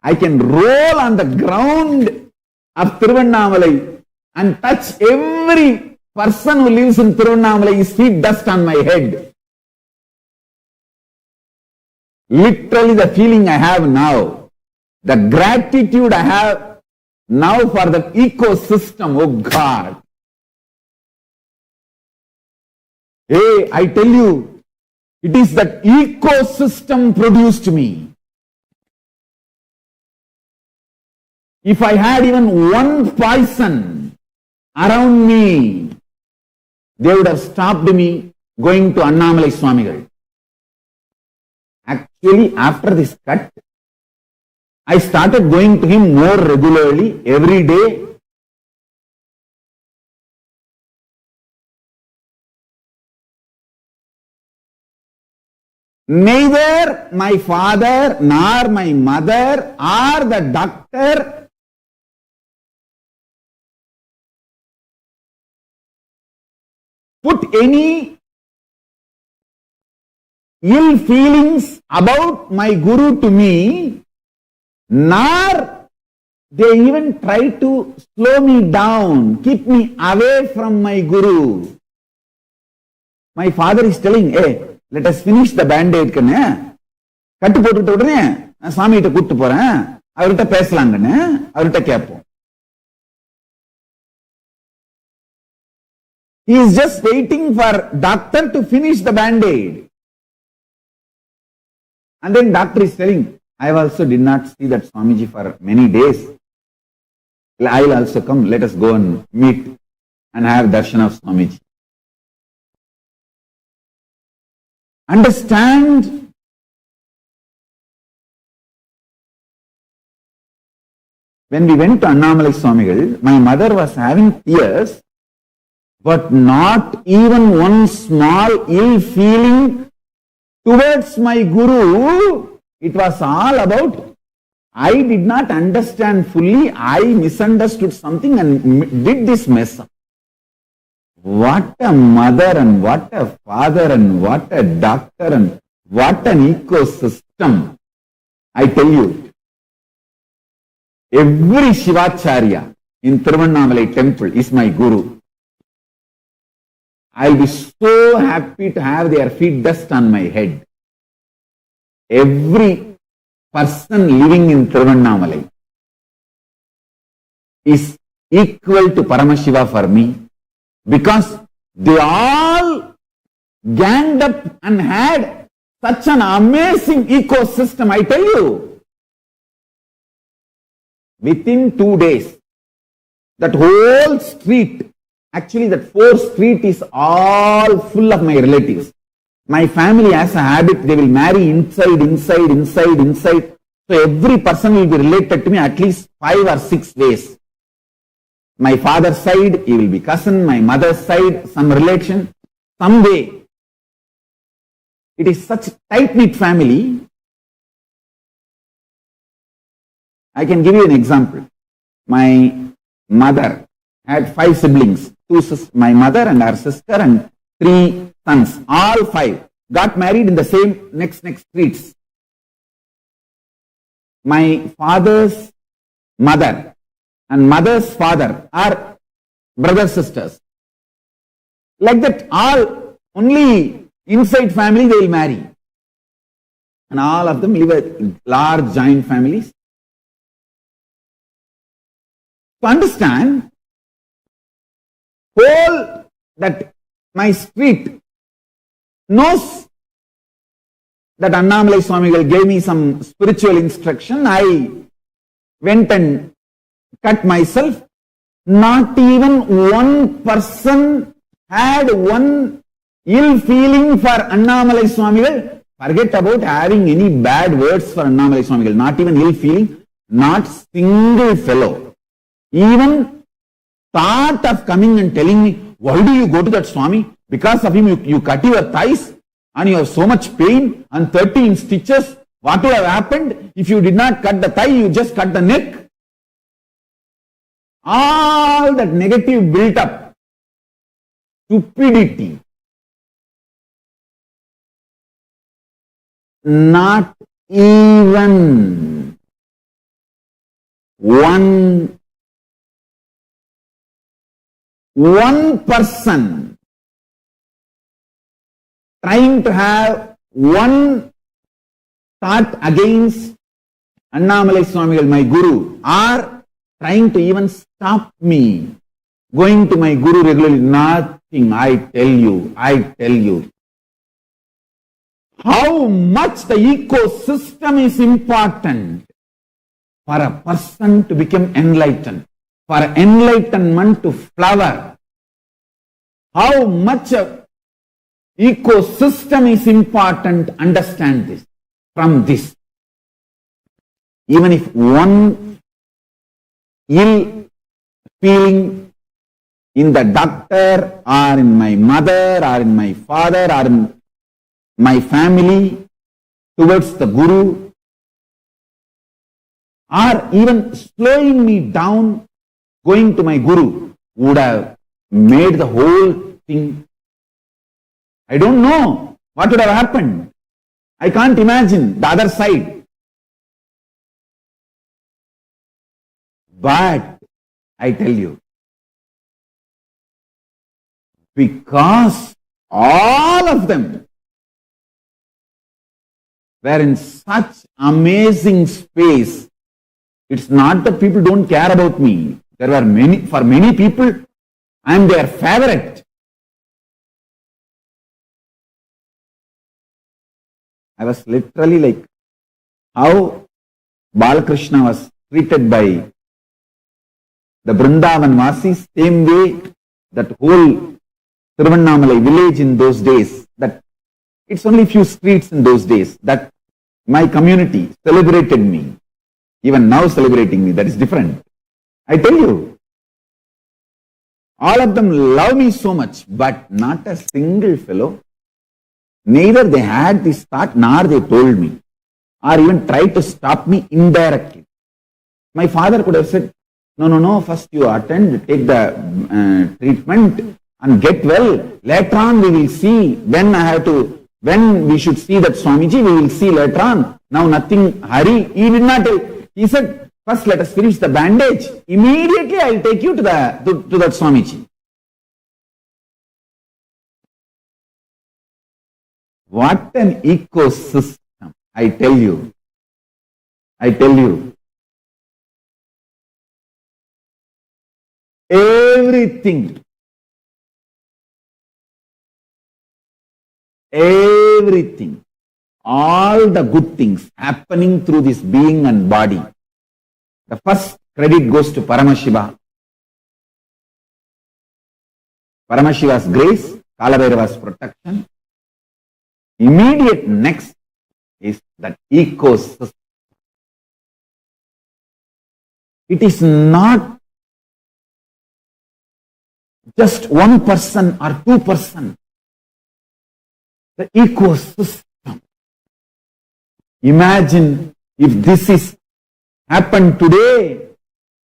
I can roll on the ground of Tiruvannamalai and touch every person who lives in Tiruvannamalai, his feet dust on my head. Literally the feeling I have now, the gratitude I have now for the ecosystem, oh God. Hey, I tell you, it is that ecosystem produced me. If I had even one poison around me, they would have stopped me going to Annamalai Swamigal. Actually, after this cut, I started going to him more regularly, every day. Neither my father nor my mother or the doctor put any ill feelings about my guru to me, nor they even try to slow me down, keep me away from my guru. My father is telling, hey, let us finish the band-aid. Kattu potuட்டு உடனே நான் சாமி கிட்ட கூட்டிட்டு போறேன், அவர்கிட்ட பேசலாங்கன்னு அவர்கிட்ட கேட்போம். He is just waiting for doctor to finish the band-aid. And then doctor is telling, I also did not see that Swamiji for many days. I will also come, let us go and meet and have darshan of Swamiji. Understand, when we went to Annamalai Swamigal, my mother was having tears, but not even one small ill feeling towards my guru. It was all about, I did not understand fully, I misunderstood something and did this mess up. What a mother and what a father and what a doctor and what an ecosystem. I tell you, every Shivacharya, in Tiruvannamalai temple is my Guru. I'll be so happy to have their feet dust on my head. Every person living in Tiruvannamalai is equal to Paramashiva for me, because they all ganged up and had such an amazing ecosystem. I tell you, within 2 days, that whole street, actually that 4th street is all full of my relatives. My family has a habit, they will marry inside. So every person will be related to me at least 5 or 6 ways. My father's side, he will be cousin. My mother's side, some relation, some way. It is such a tight-knit family. I can give you an example. My mother had 5 siblings. My mother and her sister and 3 sons. All 5 got married in the same next streets. My father's mother and mother's father are brothers, sisters. Like that, all only inside family they will marry. And all of them live a large joint families. To understand, whole that my street knows that Annamalai Swamigal gave me some spiritual instruction. I went and cut myself. Not even one person had one ill feeling for Annamalai Swamigal. Forget about having any bad words for Annamalai Swamigal. Not even ill feeling. Not single fellow. Even thought of coming and telling me, why do you go to that Swami? Because of him you cut your thighs and you have so much pain and 13 stitches. What would have happened if you did not cut the thigh, you just cut the neck? All that negative built up. Stupidity. Not even one person trying to have one thought against Annamalai Swamigal, my Guru, or trying to even stop me going to my Guru regularly. Nothing. I tell you. How much the ecosystem is important for a person to become enlightened, for enlightenment to flower. How much a ecosystem is important, understand this. From this, even if one ill feeling in the doctor or in my mother or in my father or in my family towards the Guru, or even slowing me down going to my Guru, would have made the whole thing. I don't know what would have happened. I can't imagine the other side. But I tell you, because all of them were in such amazing space, it's not that people don't care about me. There were many, for many people, I am their favorite. I was literally like how Balakrishna was treated by the Vrindavan Vasis, same way that whole Tiruvannamalai village in those days, that it's only few streets in those days, that my community celebrated me, even now celebrating me, that is different. I tell you, all of them love me so much, but not a single fellow. Neither they had this thought, nor they told me, or even tried to stop me indirectly. My father could have said, no, first you attend, take the treatment and get well. Later on we will see, when we should see that Swamiji, we will see later on. Now nothing, hurry. He did not tell. He said, First, let us finish the bandage. Immediately, I will take you to that Swamiji. What an ecosystem! I tell you. Everything, all the good things happening through this being and body. The first credit goes to Paramashiva. Paramashiva's grace, Kalabhairava's protection. Immediate next is that ecosystem. It is not just one person or 2%. The ecosystem. Imagine if this is happened today,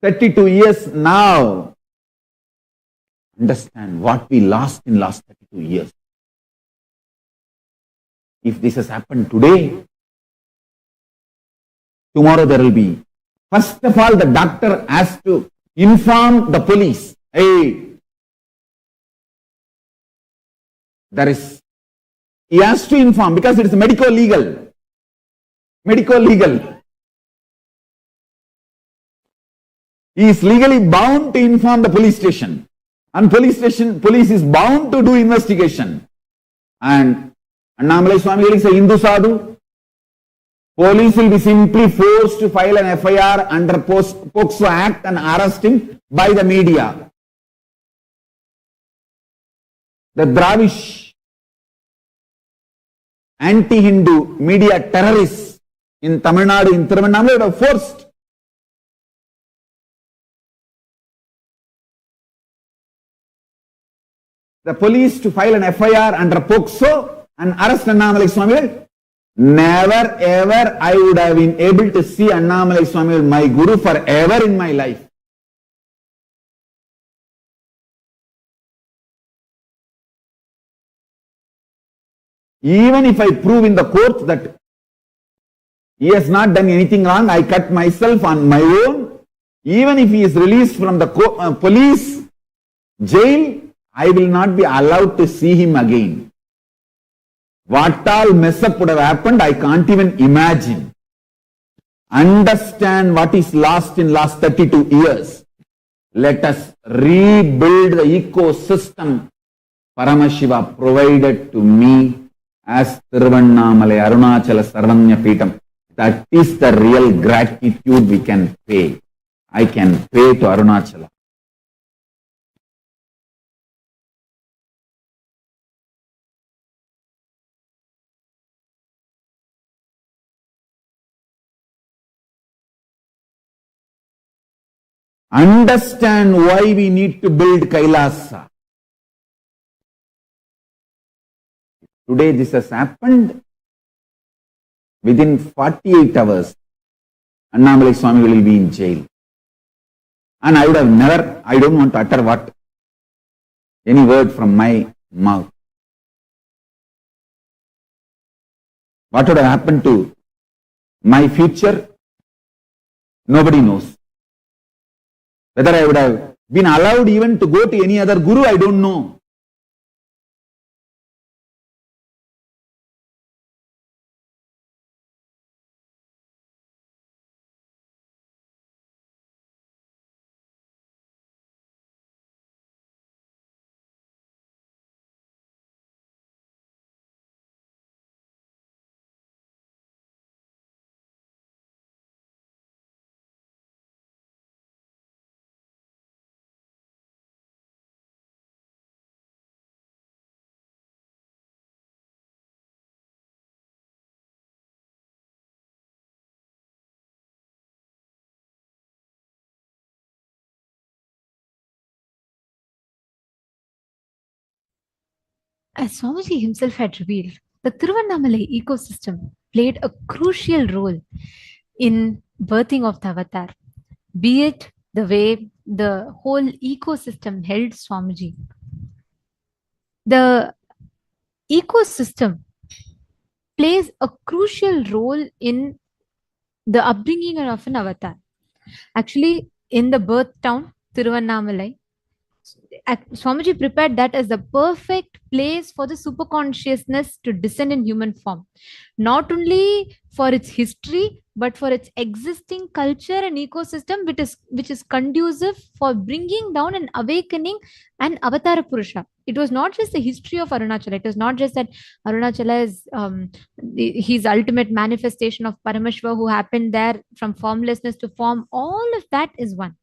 32 years now. Understand what we lost in last 32 years. If this has happened today, tomorrow there will be. First of all, the doctor has to inform the police. Hey, he has to inform because it is medico legal. He is legally bound to inform the police station. And police is bound to do investigation. And Annamalai Swami is a Hindu sadhu. Police will be simply forced to file an FIR under POCSO Act and arrest him by the media. The Dravish anti-Hindu media terrorists in Tamil Nadu, in Tiruvannamalai would have forced the police to file an FIR under POCSO and arrest Annamalai Swami. Never ever I would have been able to see Annamalai Swami, my Guru, forever in my life. Even if I prove in the court that he has not done anything wrong, I cut myself on my own. Even if he is released from the police jail, I will not be allowed to see him again. What all mess up would have happened, I can't even imagine. Understand what is lost in last 32 years. Let us rebuild the ecosystem Paramashiva provided to me as Tiruvannamalai Arunachala Sarvanya Peetam. That is the real gratitude we can pay. I can pay to Arunachala. Understand why we need to build Kailasa. Today this has happened. Within 48 hours, Annamalai Swami will be in jail. And I would have never, I don't want to utter any word from my mouth. What would have happened to my future? Nobody knows. Whether I would have been allowed even to go to any other guru, I don't know. As Swamiji himself had revealed, the Tiruvannamalai ecosystem played a crucial role in birthing of the avatar, be it the way the whole ecosystem held Swamiji. The ecosystem plays a crucial role in the upbringing of an avatar. Actually, in the birth town, Tiruvannamalai, Swamiji prepared that as the perfect place for the superconsciousness to descend in human form, not only for its history but for its existing culture and ecosystem, which is conducive for bringing down and awakening an avatar purusha. It was not just the history of Arunachala. It was not just that Arunachala is his ultimate manifestation of Paramashiva who happened there from formlessness to form. All of that is one.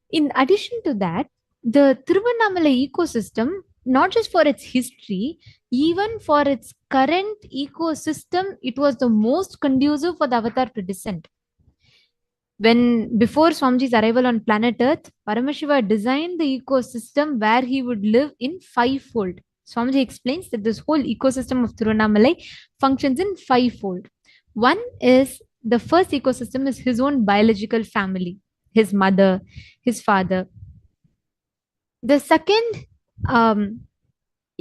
In addition to that, the Tiruvannamalai ecosystem, not just for its history, even for its current ecosystem, it was the most conducive for the avatar to descend. When before Swamiji's arrival on planet Earth, Paramashiva designed the ecosystem where he would live in fivefold. Swamiji explains that this whole ecosystem of Tiruvannamalai functions in fivefold. One is the first ecosystem is his own biological family, his mother, his father. The second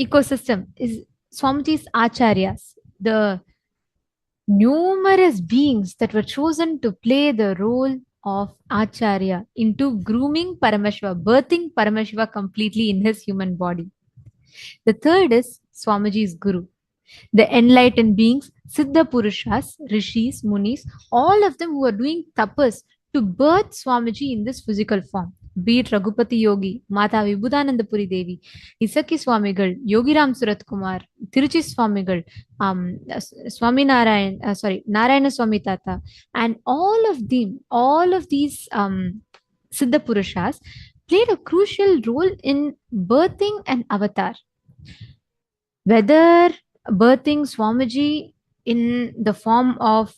ecosystem is Swamiji's acharyas, the numerous beings that were chosen to play the role of acharya into grooming Paramashiva, birthing Paramashiva completely in his human body. The third is Swamiji's guru, the enlightened beings, Siddha Purushas, Rishis, Munis, all of them who are doing tapas to birth Swamiji in this physical form. Be it Raghupati Yogi, Mata Vibhudananda Puri Devi, Isaki Swamigal, Yogiram Surat Kumar, Tiruchi Swamigal, Swami Narayan, Narayana Swami Tata, and all of these Siddha Purushas played a crucial role in birthing an avatar. Whether birthing Swamiji in the form of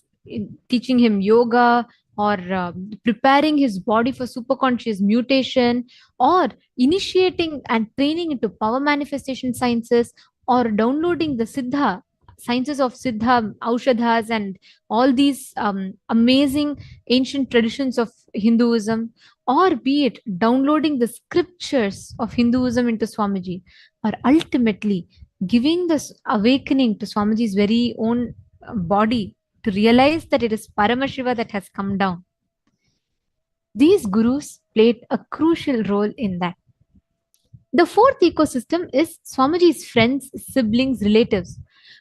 teaching him yoga, or preparing his body for superconscious mutation, or initiating and training into power manifestation sciences, or downloading the Siddha, sciences of Siddha, Aushadhas, and all these amazing ancient traditions of Hinduism, or be it downloading the scriptures of Hinduism into Swamiji, or ultimately giving this awakening to Swamiji's very own body to realize that it is Paramashiva that has come down. These gurus played a crucial role in that. The fourth ecosystem is Swamiji's friends, siblings, relatives,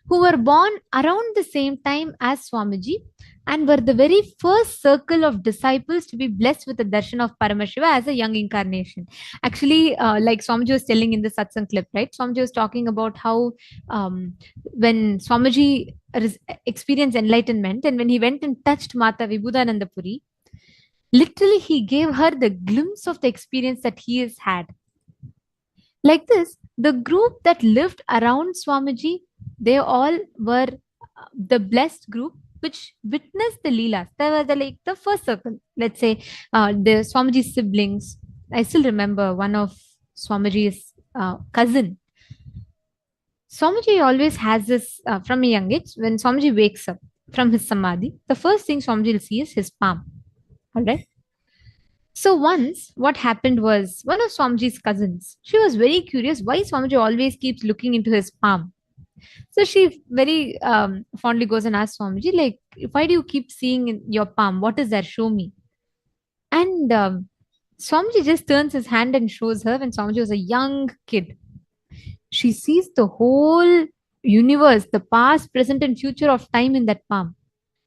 who were born around the same time as Swamiji and were the very first circle of disciples to be blessed with the darshan of Paramashiva as a young incarnation. Actually, like Swamiji was telling in the satsang clip, right? Swamiji was talking about how when Swamiji experienced enlightenment and when he went and touched Mata Vibhudananda Puri, literally he gave her the glimpse of the experience that he has had. Like this, the group that lived around Swamiji, they all were the blessed group which witnessed the Leelas. They were the first circle. Let's say the Swamiji's siblings. I still remember one of Swamiji's cousin. Swamiji always has this from a young age. When Swamiji wakes up from his samadhi, the first thing Swamiji will see is his palm. All right. So once what happened was one of Swamiji's cousins, she was very curious why Swamiji always keeps looking into his palm. So she very fondly goes and asks Swamiji, like, why do you keep seeing in your palm? What is there? Show me. And Swamiji just turns his hand and shows her when Swamiji was a young kid. She sees the whole universe, the past, present, and future of time in that palm.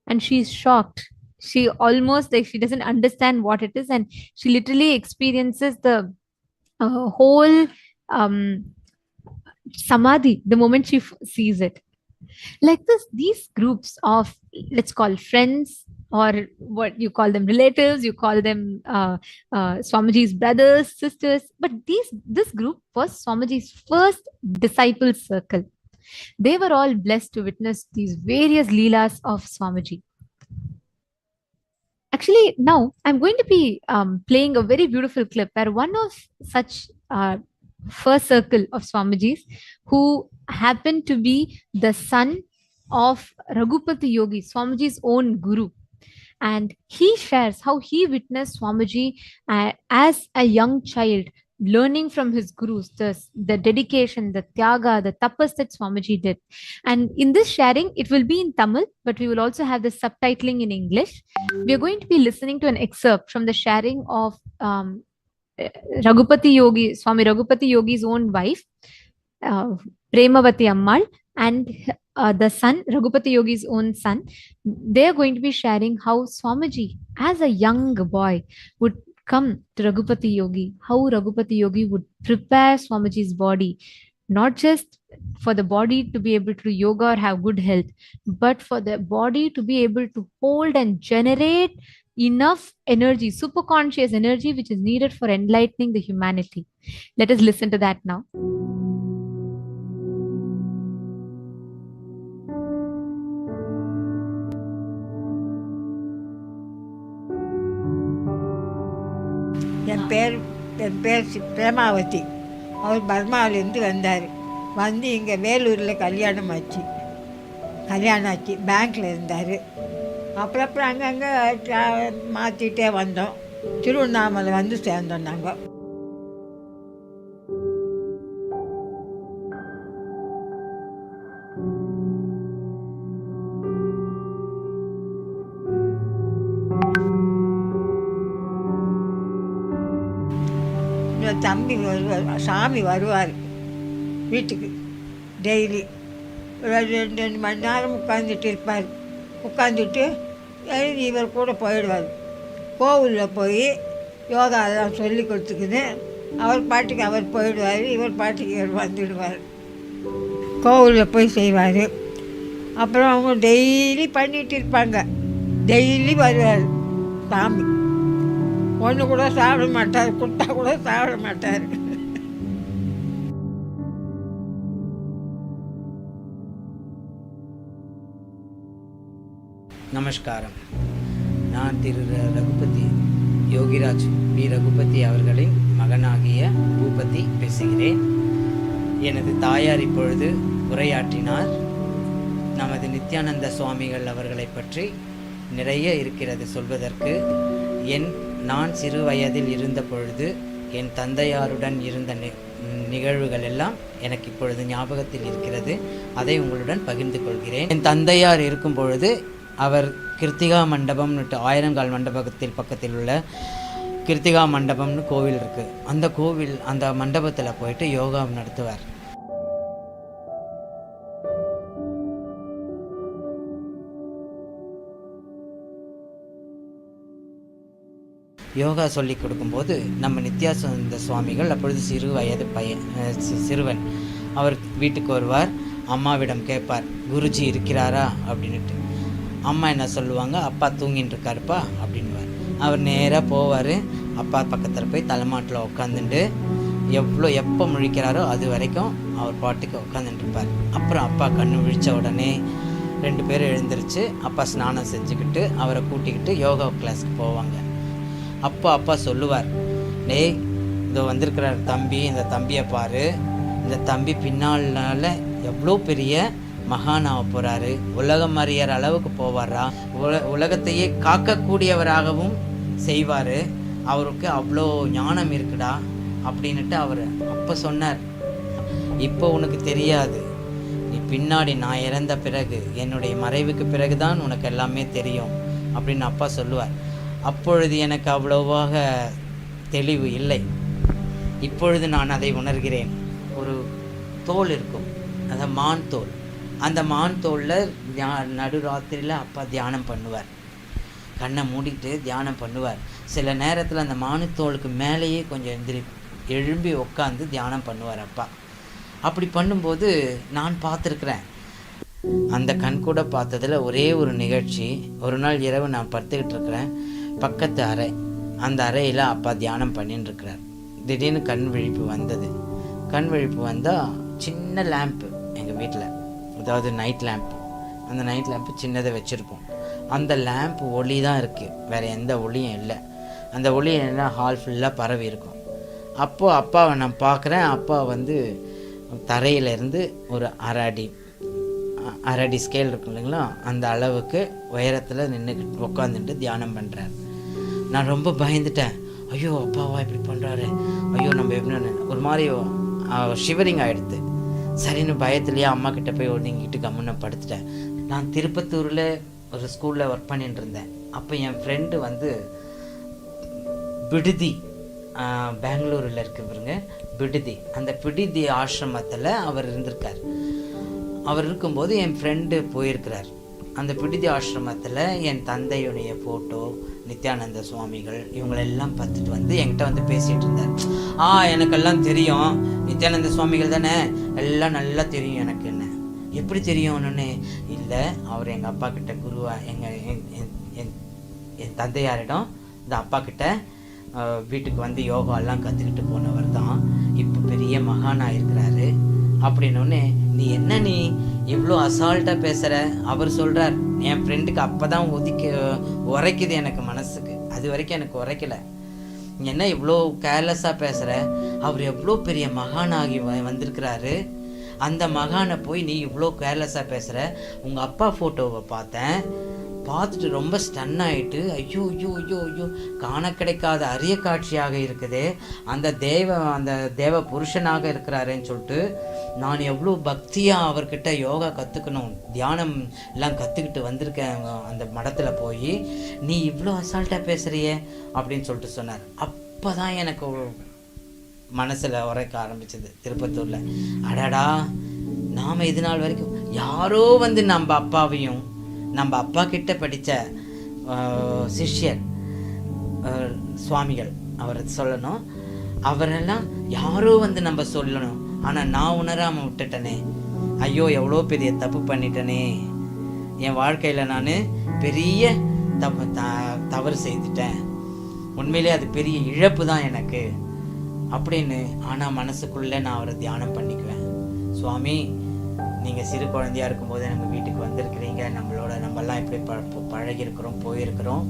And she's shocked. She almost she doesn't understand what it is, and she literally experiences the whole samadhi the moment she sees it. Like this, these groups of, let's call friends, or what you call them, relatives, you call them Swamiji's brothers, sisters, but this group was Swamiji's first disciple circle. They were all blessed to witness these various leelas of Swamiji. Actually, now I'm going to be playing a very beautiful clip where one of such first circle of Swamiji's, who happened to be the son of Raghupati Yogi, Swamiji's own guru. And he shares how he witnessed Swamiji as a young child learning from his gurus, the dedication, the tyaga, the tapas that Swamiji did. And in this sharing, it will be in Tamil, but we will also have the subtitling in English. We are going to be listening to an excerpt from the sharing of Raghupati Yogi, Swami Raghupati Yogi's own wife, Premavati Ammal, and the son, Raghupati Yogi's own son. They are going to be sharing how Swamiji, as a young boy, would come to Raghupati Yogi, how Raghupati Yogi would prepare Swamiji's body, not just for the body to be able to do yoga or have good health, but for the body to be able to hold and generate enough energy, super conscious energy, which is needed for enlightening the humanity. Let us listen to that now. என் பேர் பிரேமாவதி. அவர் பர்மாவிலேருந்து வந்தார். வந்து இங்கே வேலூரில் கல்யாணம் ஆச்சு. பேங்க்கில் இருந்தார். அப்புறம் அங்கங்கே மாற்றிட்டே வந்தோம். திருவண்ணாமலை வந்து சேர்ந்தோம் நாங்கள். தம்பி வருவார், சாமி வருவார் வீட்டுக்கு டெய்லி. ஒரு 2 மணி நேரம் உட்காந்துட்டு இருப்பார். உட்காந்துட்டு எழுதி இவர் கூட போயிடுவார். கோவிலில் போய் யோகா எல்லாம் சொல்லி கொடுத்துக்குன்னு அவர் பாட்டுக்கு அவர் போயிடுவார். இவர் பாட்டுக்கு இவர் வந்துடுவார். கோவிலில் போய் செய்வார். அப்புறம் அவங்க டெய்லி பண்ணிகிட்டு இருப்பாங்க. டெய்லி வருவார் சாமி. ஒன்று கூட சாப்பிட மாட்டார், கொடுத்தா கூட சாப்பிட மாட்டார். நமஸ்காரம். நான் திரு ரகுபதி யோகிராஜ் பி. ரகுபதி அவர்களின் மகனாகிய பூபதி பேசுகிறேன். எனது தாயார் இப்பொழுது உரையாற்றினார். நமது நித்யானந்த சுவாமிகள் அவர்களை பற்றி நிறைய இருக்கிறது சொல்வதற்கு. நான் சிறு வயதில் இருந்த பொழுது என் தந்தையாருடன் இருந்த நிகழ்வுகள் எல்லாம் எனக்கு இப்பொழுது ஞாபகத்தில் இருக்கிறது. அதை உங்களுடன் பகிர்ந்து கொள்கிறேன். என் தந்தையார் இருக்கும் பொழுது அவர் கிருத்திகா மண்டபம்னு 1000 கால் மண்டபத்தில் பக்கத்தில் உள்ள கிருத்திகா மண்டபம்னு கோவில் இருக்குது. அந்த மண்டபத்தில் போயிட்டு யோகா நடத்துவார். யோகா சொல்லி கொடுக்கும்போது நம்ம நித்யானந்த சுவாமிகள் அப்பொழுது சிறு வயது சிறுவன். அவர் வீட்டுக்கு வருவார். அம்மாவிடம் கேட்பார், குருஜி இருக்கிறாரா அப்படின்ட்டு. அம்மா என்ன சொல்லுவாங்க, அப்பா தூங்கின்னு இருக்காருப்பா அப்படின்வார். அவர் நேராக போவார். அப்பா பக்கத்தில் போய் தலைமாட்டில் உட்காந்துட்டு எப்போ முழிக்கிறாரோ அது வரைக்கும் அவர் பாட்டுக்கு உட்காந்துட்டு இருப்பார். அப்புறம் அப்பா கண்ணு விழித்த உடனே 2 பேரும் எழுந்திரிச்சு அப்பா ஸ்நானம் செஞ்சுக்கிட்டு அவரை கூட்டிக்கிட்டு யோகா கிளாஸ்க்கு போவாங்க. அப்பா சொல்லுவார், டேய் இதோ வந்திருக்கிறார் தம்பி, இந்த தம்பியை பாரு, இந்த தம்பி பின்னால எவ்வளோ பெரிய மகானாக போகிறாரு, உலகம் அறியற அளவுக்கு போவாரா, உலகத்தையே காக்கக்கூடியவராகவும் செய்வார், அவருக்கு அவ்வளோ ஞானம் இருக்குடா அப்படின்ட்டு அவர் அப்போ சொன்னார். இப்போ உனக்கு தெரியாது, நீ பின்னாடி நான் இறந்த பிறகு என்னுடைய மறைவுக்கு பிறகு தான் உனக்கு எல்லாமே தெரியும் அப்படின்னு அப்பா சொல்லுவார். அப்பொழுது எனக்கு அவ்வளவாக தெளிவு இல்லை. இப்பொழுது நான் அதை உணர்கிறேன். ஒரு தோல் இருக்கும், அது மான் தோல். அந்த மான் தோலில் நடுராத்திரியில் அப்பா தியானம் பண்ணுவார். கண்ணை மூடிட்டு தியானம் பண்ணுவார். சில நேரத்தில் அந்த மானுத்தோலுக்கு மேலேயே கொஞ்சம் எழும்பி உட்காந்து தியானம் பண்ணுவார் அப்பா. அப்படி பண்ணும்போது நான் பார்த்துருக்குறேன். அந்த கண் கூட பார்த்ததில் ஒரே ஒரு நிகழ்ச்சி. ஒரு நாள் இரவு நான் படுத்துக்கிட்டு இருக்கிறேன். பக்கத்து அறை, அந்த அறையில் அப்பா தியானம் பண்ணிட்டுருக்கிறார். திடீர்னு கண் விழிப்பு வந்தது. கண் விழிப்பு வந்தால் சின்ன லேம்ப்பு எங்கள் வீட்டில், அதாவது நைட் லேம்ப். அந்த நைட் லேம்ப்பு சின்னதை வச்சுருப்போம். அந்த லேம்ப் ஒளி தான் இருக்குது, வேறு எந்த ஒளியும் இல்லை. அந்த ஒளி என்ன ஹால் ஃபுல்லாக பரவி இருக்கும். அப்போது அப்பாவை நான் பார்க்குறேன். அப்பா தரையிலேருந்து ஒரு அரை அடி ஸ்கேல் இருக்கும் இல்லைங்களா, அந்த அளவுக்கு உயரத்தில் நின்றுக்கிட்டு உட்காந்துட்டு தியானம் பண்ணுறார். நான் ரொம்ப பயந்துட்டேன். ஐயோ அப்பாவா இப்படி பண்ணுறாரு, ஐயோ நம்ம எப்படின்னு ஒரு மாதிரி ஷிவரிங் ஆகிடுது. சரின்னு பயத்துலேயே அம்மா கிட்ட போய் ஒதுங்கிட்டு கம்முன்னு படுத்துட்டேன். நான் திருப்பத்தூரில் ஒரு ஸ்கூலில் ஒர்க் பண்ணிட்டு இருந்தேன். அப்போ என் ஃப்ரெண்டு வந்து விடுதி, பெங்களூரில் இருக்கிறவங்க விடுதி, அந்த விடுதி ஆசிரமத்தில் அவர் இருந்திருக்கார். அவர் இருக்கும்போது என் ஃப்ரெண்டு போயிருக்கிறார். அந்த விடுதி ஆசிரமத்தில் என் தந்தையுடைய ஃபோட்டோ, நித்யானந்த சுவாமிகள் இவங்களெல்லாம் பார்த்துட்டு வந்து என்கிட்ட வந்து பேசிகிட்டு இருந்தார். எனக்கெல்லாம் தெரியும், நித்யானந்த சுவாமிகள் தானே, எல்லாம் நல்லா தெரியும் எனக்கு. என்ன எப்படி தெரியும்னு, இல்லை அவர் எங்கள் அப்பா கிட்ட குருவா, என் தந்தையாரிடம் இந்த அப்பா கிட்ட வீட்டுக்கு வந்து யோகாலாம் கற்றுக்கிட்டு போனவர் தான், இப்போ பெரிய மகானாக இருக்கிறாரு அப்படின்னோடனே, நீ என்ன நீ இவ்வளோ அசால்ட்டாக பேசுகிற? அவர் சொல்கிறார். என் ஃப்ரெண்டுக்கு அப்போ தான் உரைக்குது எனக்கு மனசுக்கு, அது வரைக்கும் எனக்கு உரைக்கலை. என்ன இவ்வளோ கேர்லெஸ்ஸாக பேசுகிற? அவர் எவ்வளோ பெரிய மகானாகி வந்திருக்கிறாரு, அந்த மகானை போய் நீ இவ்வளோ கேர்லெஸ்ஸாக பேசுகிற? உங்கள் அப்பா ஃபோட்டோவை பார்த்துட்டு ரொம்ப ஸ்டன் ஆகிட்டு, ஐயோ ஐயோ ஐயோ ஐயோ, காண கிடைக்காத அரிய காட்சியாக இருக்குதே, அந்த தேவ புருஷனாக இருக்கிறாருன்னு சொல்லிட்டு நான் எவ்வளோ பக்தியாக அவர்கிட்ட யோகா கற்றுக்கணும், தியானம் எல்லாம் கற்றுக்கிட்டு வந்திருக்கேன் அந்த மடத்தில் போய், நீ இவ்வளோ அசால்ட்டாக பேசுகிறியே அப்படின்னு சொல்லிட்டு சொன்னார். அப்போ தான் எனக்கு மனசில் உரைக்க ஆரம்பிச்சது திருப்பத்தூரில். அடடா, நாம் இது நாள் வரைக்கும் யாரோ வந்து நம்ம அப்பாவையும், நம்ம அப்பா கிட்ட படித்த சிஷ்யர் சுவாமிகள் அவரை சொல்லணும், அவரெல்லாம் யாரோ வந்து நம்ம சொல்லணும், ஆனால் நான் உணராமல் விட்டுட்டனே, ஐயோ எவ்வளோ பெரிய தப்பு பண்ணிட்டனே, என் வாழ்க்கையில் நான் பெரிய தவறு செய்துட்டேன், உண்மையிலே அது பெரிய இழப்பு தான் எனக்கு அப்படின்னு. ஆனால் மனசுக்குள்ளே நான் அவரை தியானம் பண்ணிக்குவேன். சுவாமி, நீங்கள் சிறு குழந்தையாக இருக்கும்போது நம்ம வீட்டுக்கு வந்திருக்கிறீங்க, நம்மெல்லாம் இப்படி பழகிருக்கிறோம், போயிருக்கிறோம்,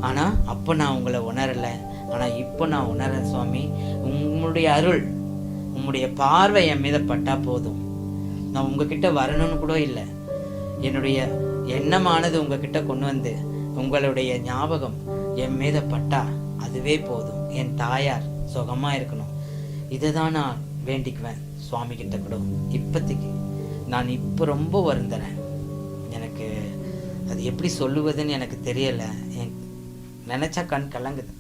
ஆனால் அப்போ நான் உங்களை உணரலை, ஆனால் இப்போ நான் உணரேன் சுவாமி. உங்களுடைய அருள், உங்களுடைய பார்வை என் மீத பட்டா போதும், நான் உங்ககிட்ட வரணும்னு கூட இல்லை, என்னுடைய எண்ணமானது உங்ககிட்ட கொண்டு வந்து உங்களுடைய ஞாபகம் என் மீத பட்டா அதுவே போதும், என் தாயார் சுகமாக இருக்கணும், இதை தான் நான் வேண்டிக்குவேன் சுவாமி கிட்ட கூட. இப்போதைக்கு நான் இப்போ ரொம்ப வருந்துறேன், எனக்கு அது எப்படி சொல்லுவதுன்னு எனக்கு தெரியலை, நினச்சா கண் கலங்குது.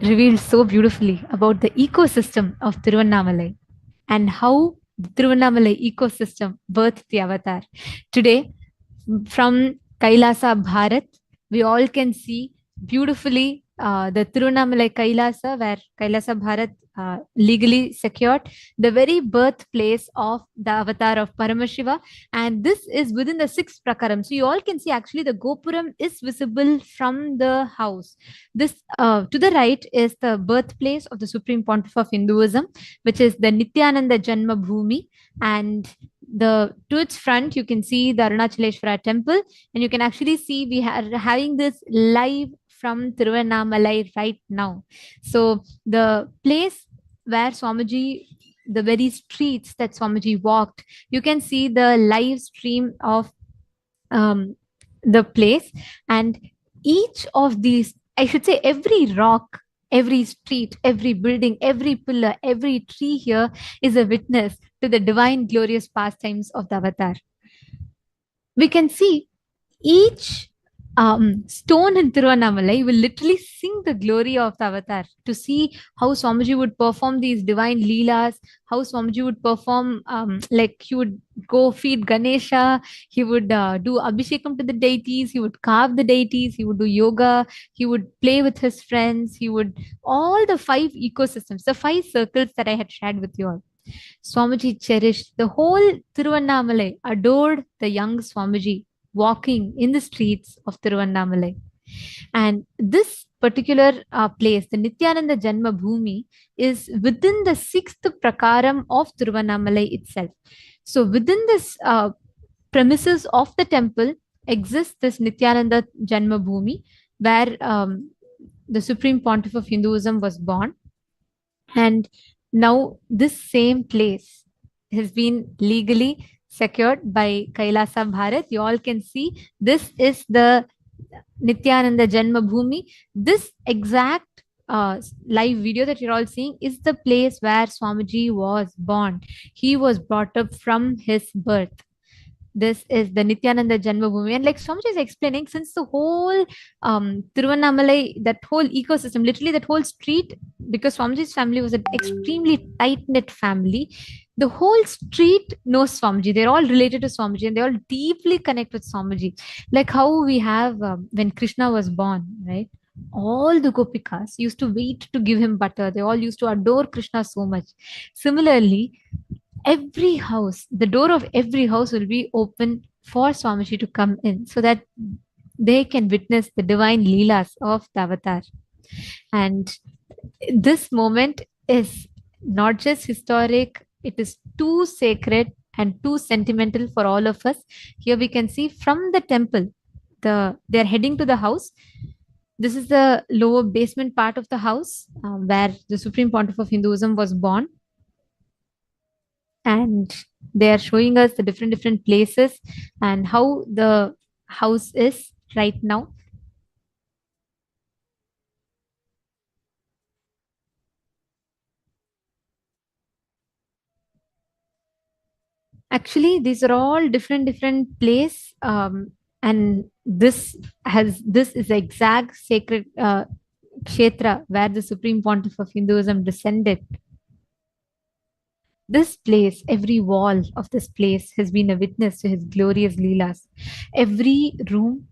Revealed so beautifully about the ecosystem of Tiruvannamalai and how the Tiruvannamalai ecosystem birthed the avatar. Today, from Kailasa, Bharat, we all can see beautifully the Tiruvannamalai Kailasa, where Kailasa Bharat legally secured the very birthplace of the avatar of Paramashiva, and this is within the 6th Praharam. So you all can see actually the Gopuram is visible from the house. This to the right is the birthplace of the Supreme Pontiff of Hinduism, which is the Nithyananda Janmabhoomi, and to its front you can see the Arunachaleshwara temple, and you can actually see we are having this live from Tiruvannamalai right now. So the place where Swamiji, the very streets that Swamiji walked, you can see the live stream of the place, and each of these, I should say every rock, every street, every building, every pillar, every tree here is a witness to the divine glorious pastimes of the avatar. We can see each stone in Tiruvannamalai will literally sing the glory of the avatar, to see how Swamiji would perform these divine leelas, how Swamiji would perform, like he would go feed Ganesha, he would do abhishekam to the deities, he would carve the deities, he would do yoga, he would play with his friends, he would, all the 5 ecosystems, the 5 circles that I had shared with you all. Swamiji cherished the whole Tiruvannamalai, adored the young Swamiji walking in the streets of Tiruvannamalai. And this particular place, the Nithyananda Janmabhoomi, is within the sixth Prakaram of Tiruvannamalai itself. So within this premises of the temple exists this Nithyananda Janmabhoomi, where the Supreme Pontiff of Hinduism was born. And now this same place has been legally secured by Kailasa Bharat. You all can see this is the Nithyananda Janmabhoomi. This exact live video that you're all seeing is the place where Swamiji was born. He was brought up from his birth. This is the Nithyananda Janmabhoomi. And like Swamiji is explaining, since the whole Tiruvannamalai, that whole ecosystem, literally that whole street, because Swamiji's family was an extremely tight-knit family, the whole street knows Swamiji. They're all related to Swamiji and they all deeply connect with Swamiji. Like how we have when Krishna was born, right? All the gopikas used to wait to give him butter. They all used to adore Krishna so much. Similarly, every house, the door of every house will be open for Swamiji to come in so that they can witness the divine leelas of the avatar. And this moment is not just historic, it is too sacred and too sentimental for all of us. Here we can see from the temple, they're heading to the house. This is the lower basement part of the house where the Supreme Pontiff of Hinduism was born. And they are showing us the different places and how the house is right now. Actually, these are all different place, and this is the exact sacred kshetra where the Supreme Pontiff of Hinduism descended. This place, every wall of this place has been a witness to his glorious leelas. Every room,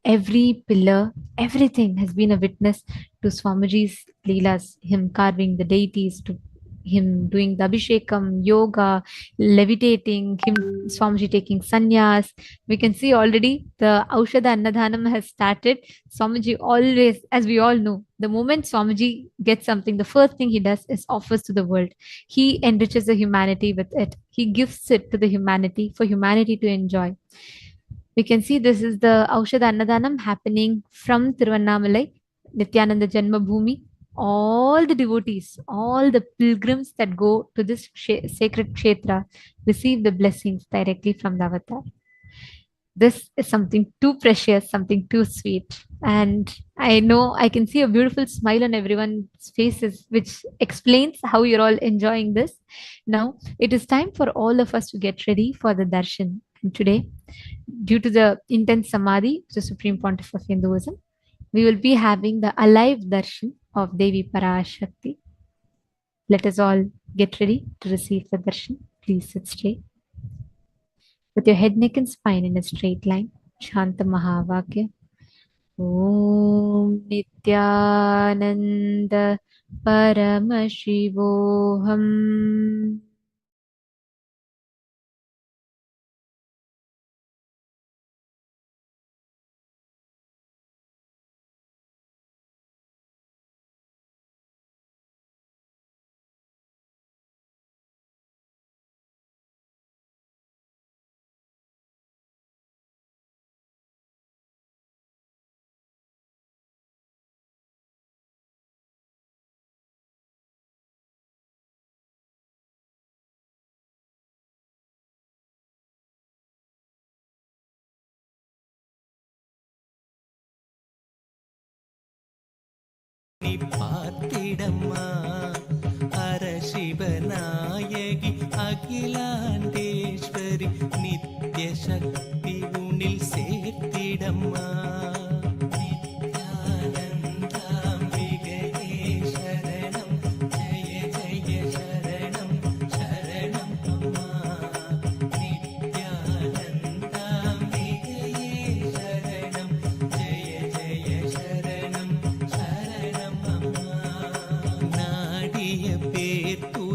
every pillar, everything has been a witness to Swamiji's leelas, him carving the deities, to him doing the Abhishekam, yoga, levitating, him Swamiji taking sannyas. We can see already the Aushadha Annadhanam has started. Swamiji always, as we all know, the moment Swamiji gets something, the first thing he does is offers to the world. He enriches the humanity with it. He gives it to the humanity for humanity to enjoy. We can see this is the Aushadha Annadhanam happening from Tiruvannamalai, Nithyananda Janmabhoomi. All the devotees, all the pilgrims that go to this sacred kshetra receive the blessings directly from the avatar. This is something too precious, something too sweet. And I know I can see a beautiful smile on everyone's faces, which explains how you're all enjoying this. Now, it is time for all of us to get ready for the darshan. And today, due to the intense samadhi of the Supreme Pontiff of Hinduism, we will be having the alive darshan of Devi Parashakti. Let us all get ready to receive the darshan. Please sit straight. With your head, neck and spine in a straight line, chant the Mahavakya. Om Nithyananda Paramashivoham. பார்த்திடம்மா அரசிவநாயகி Akilandeswari Nitya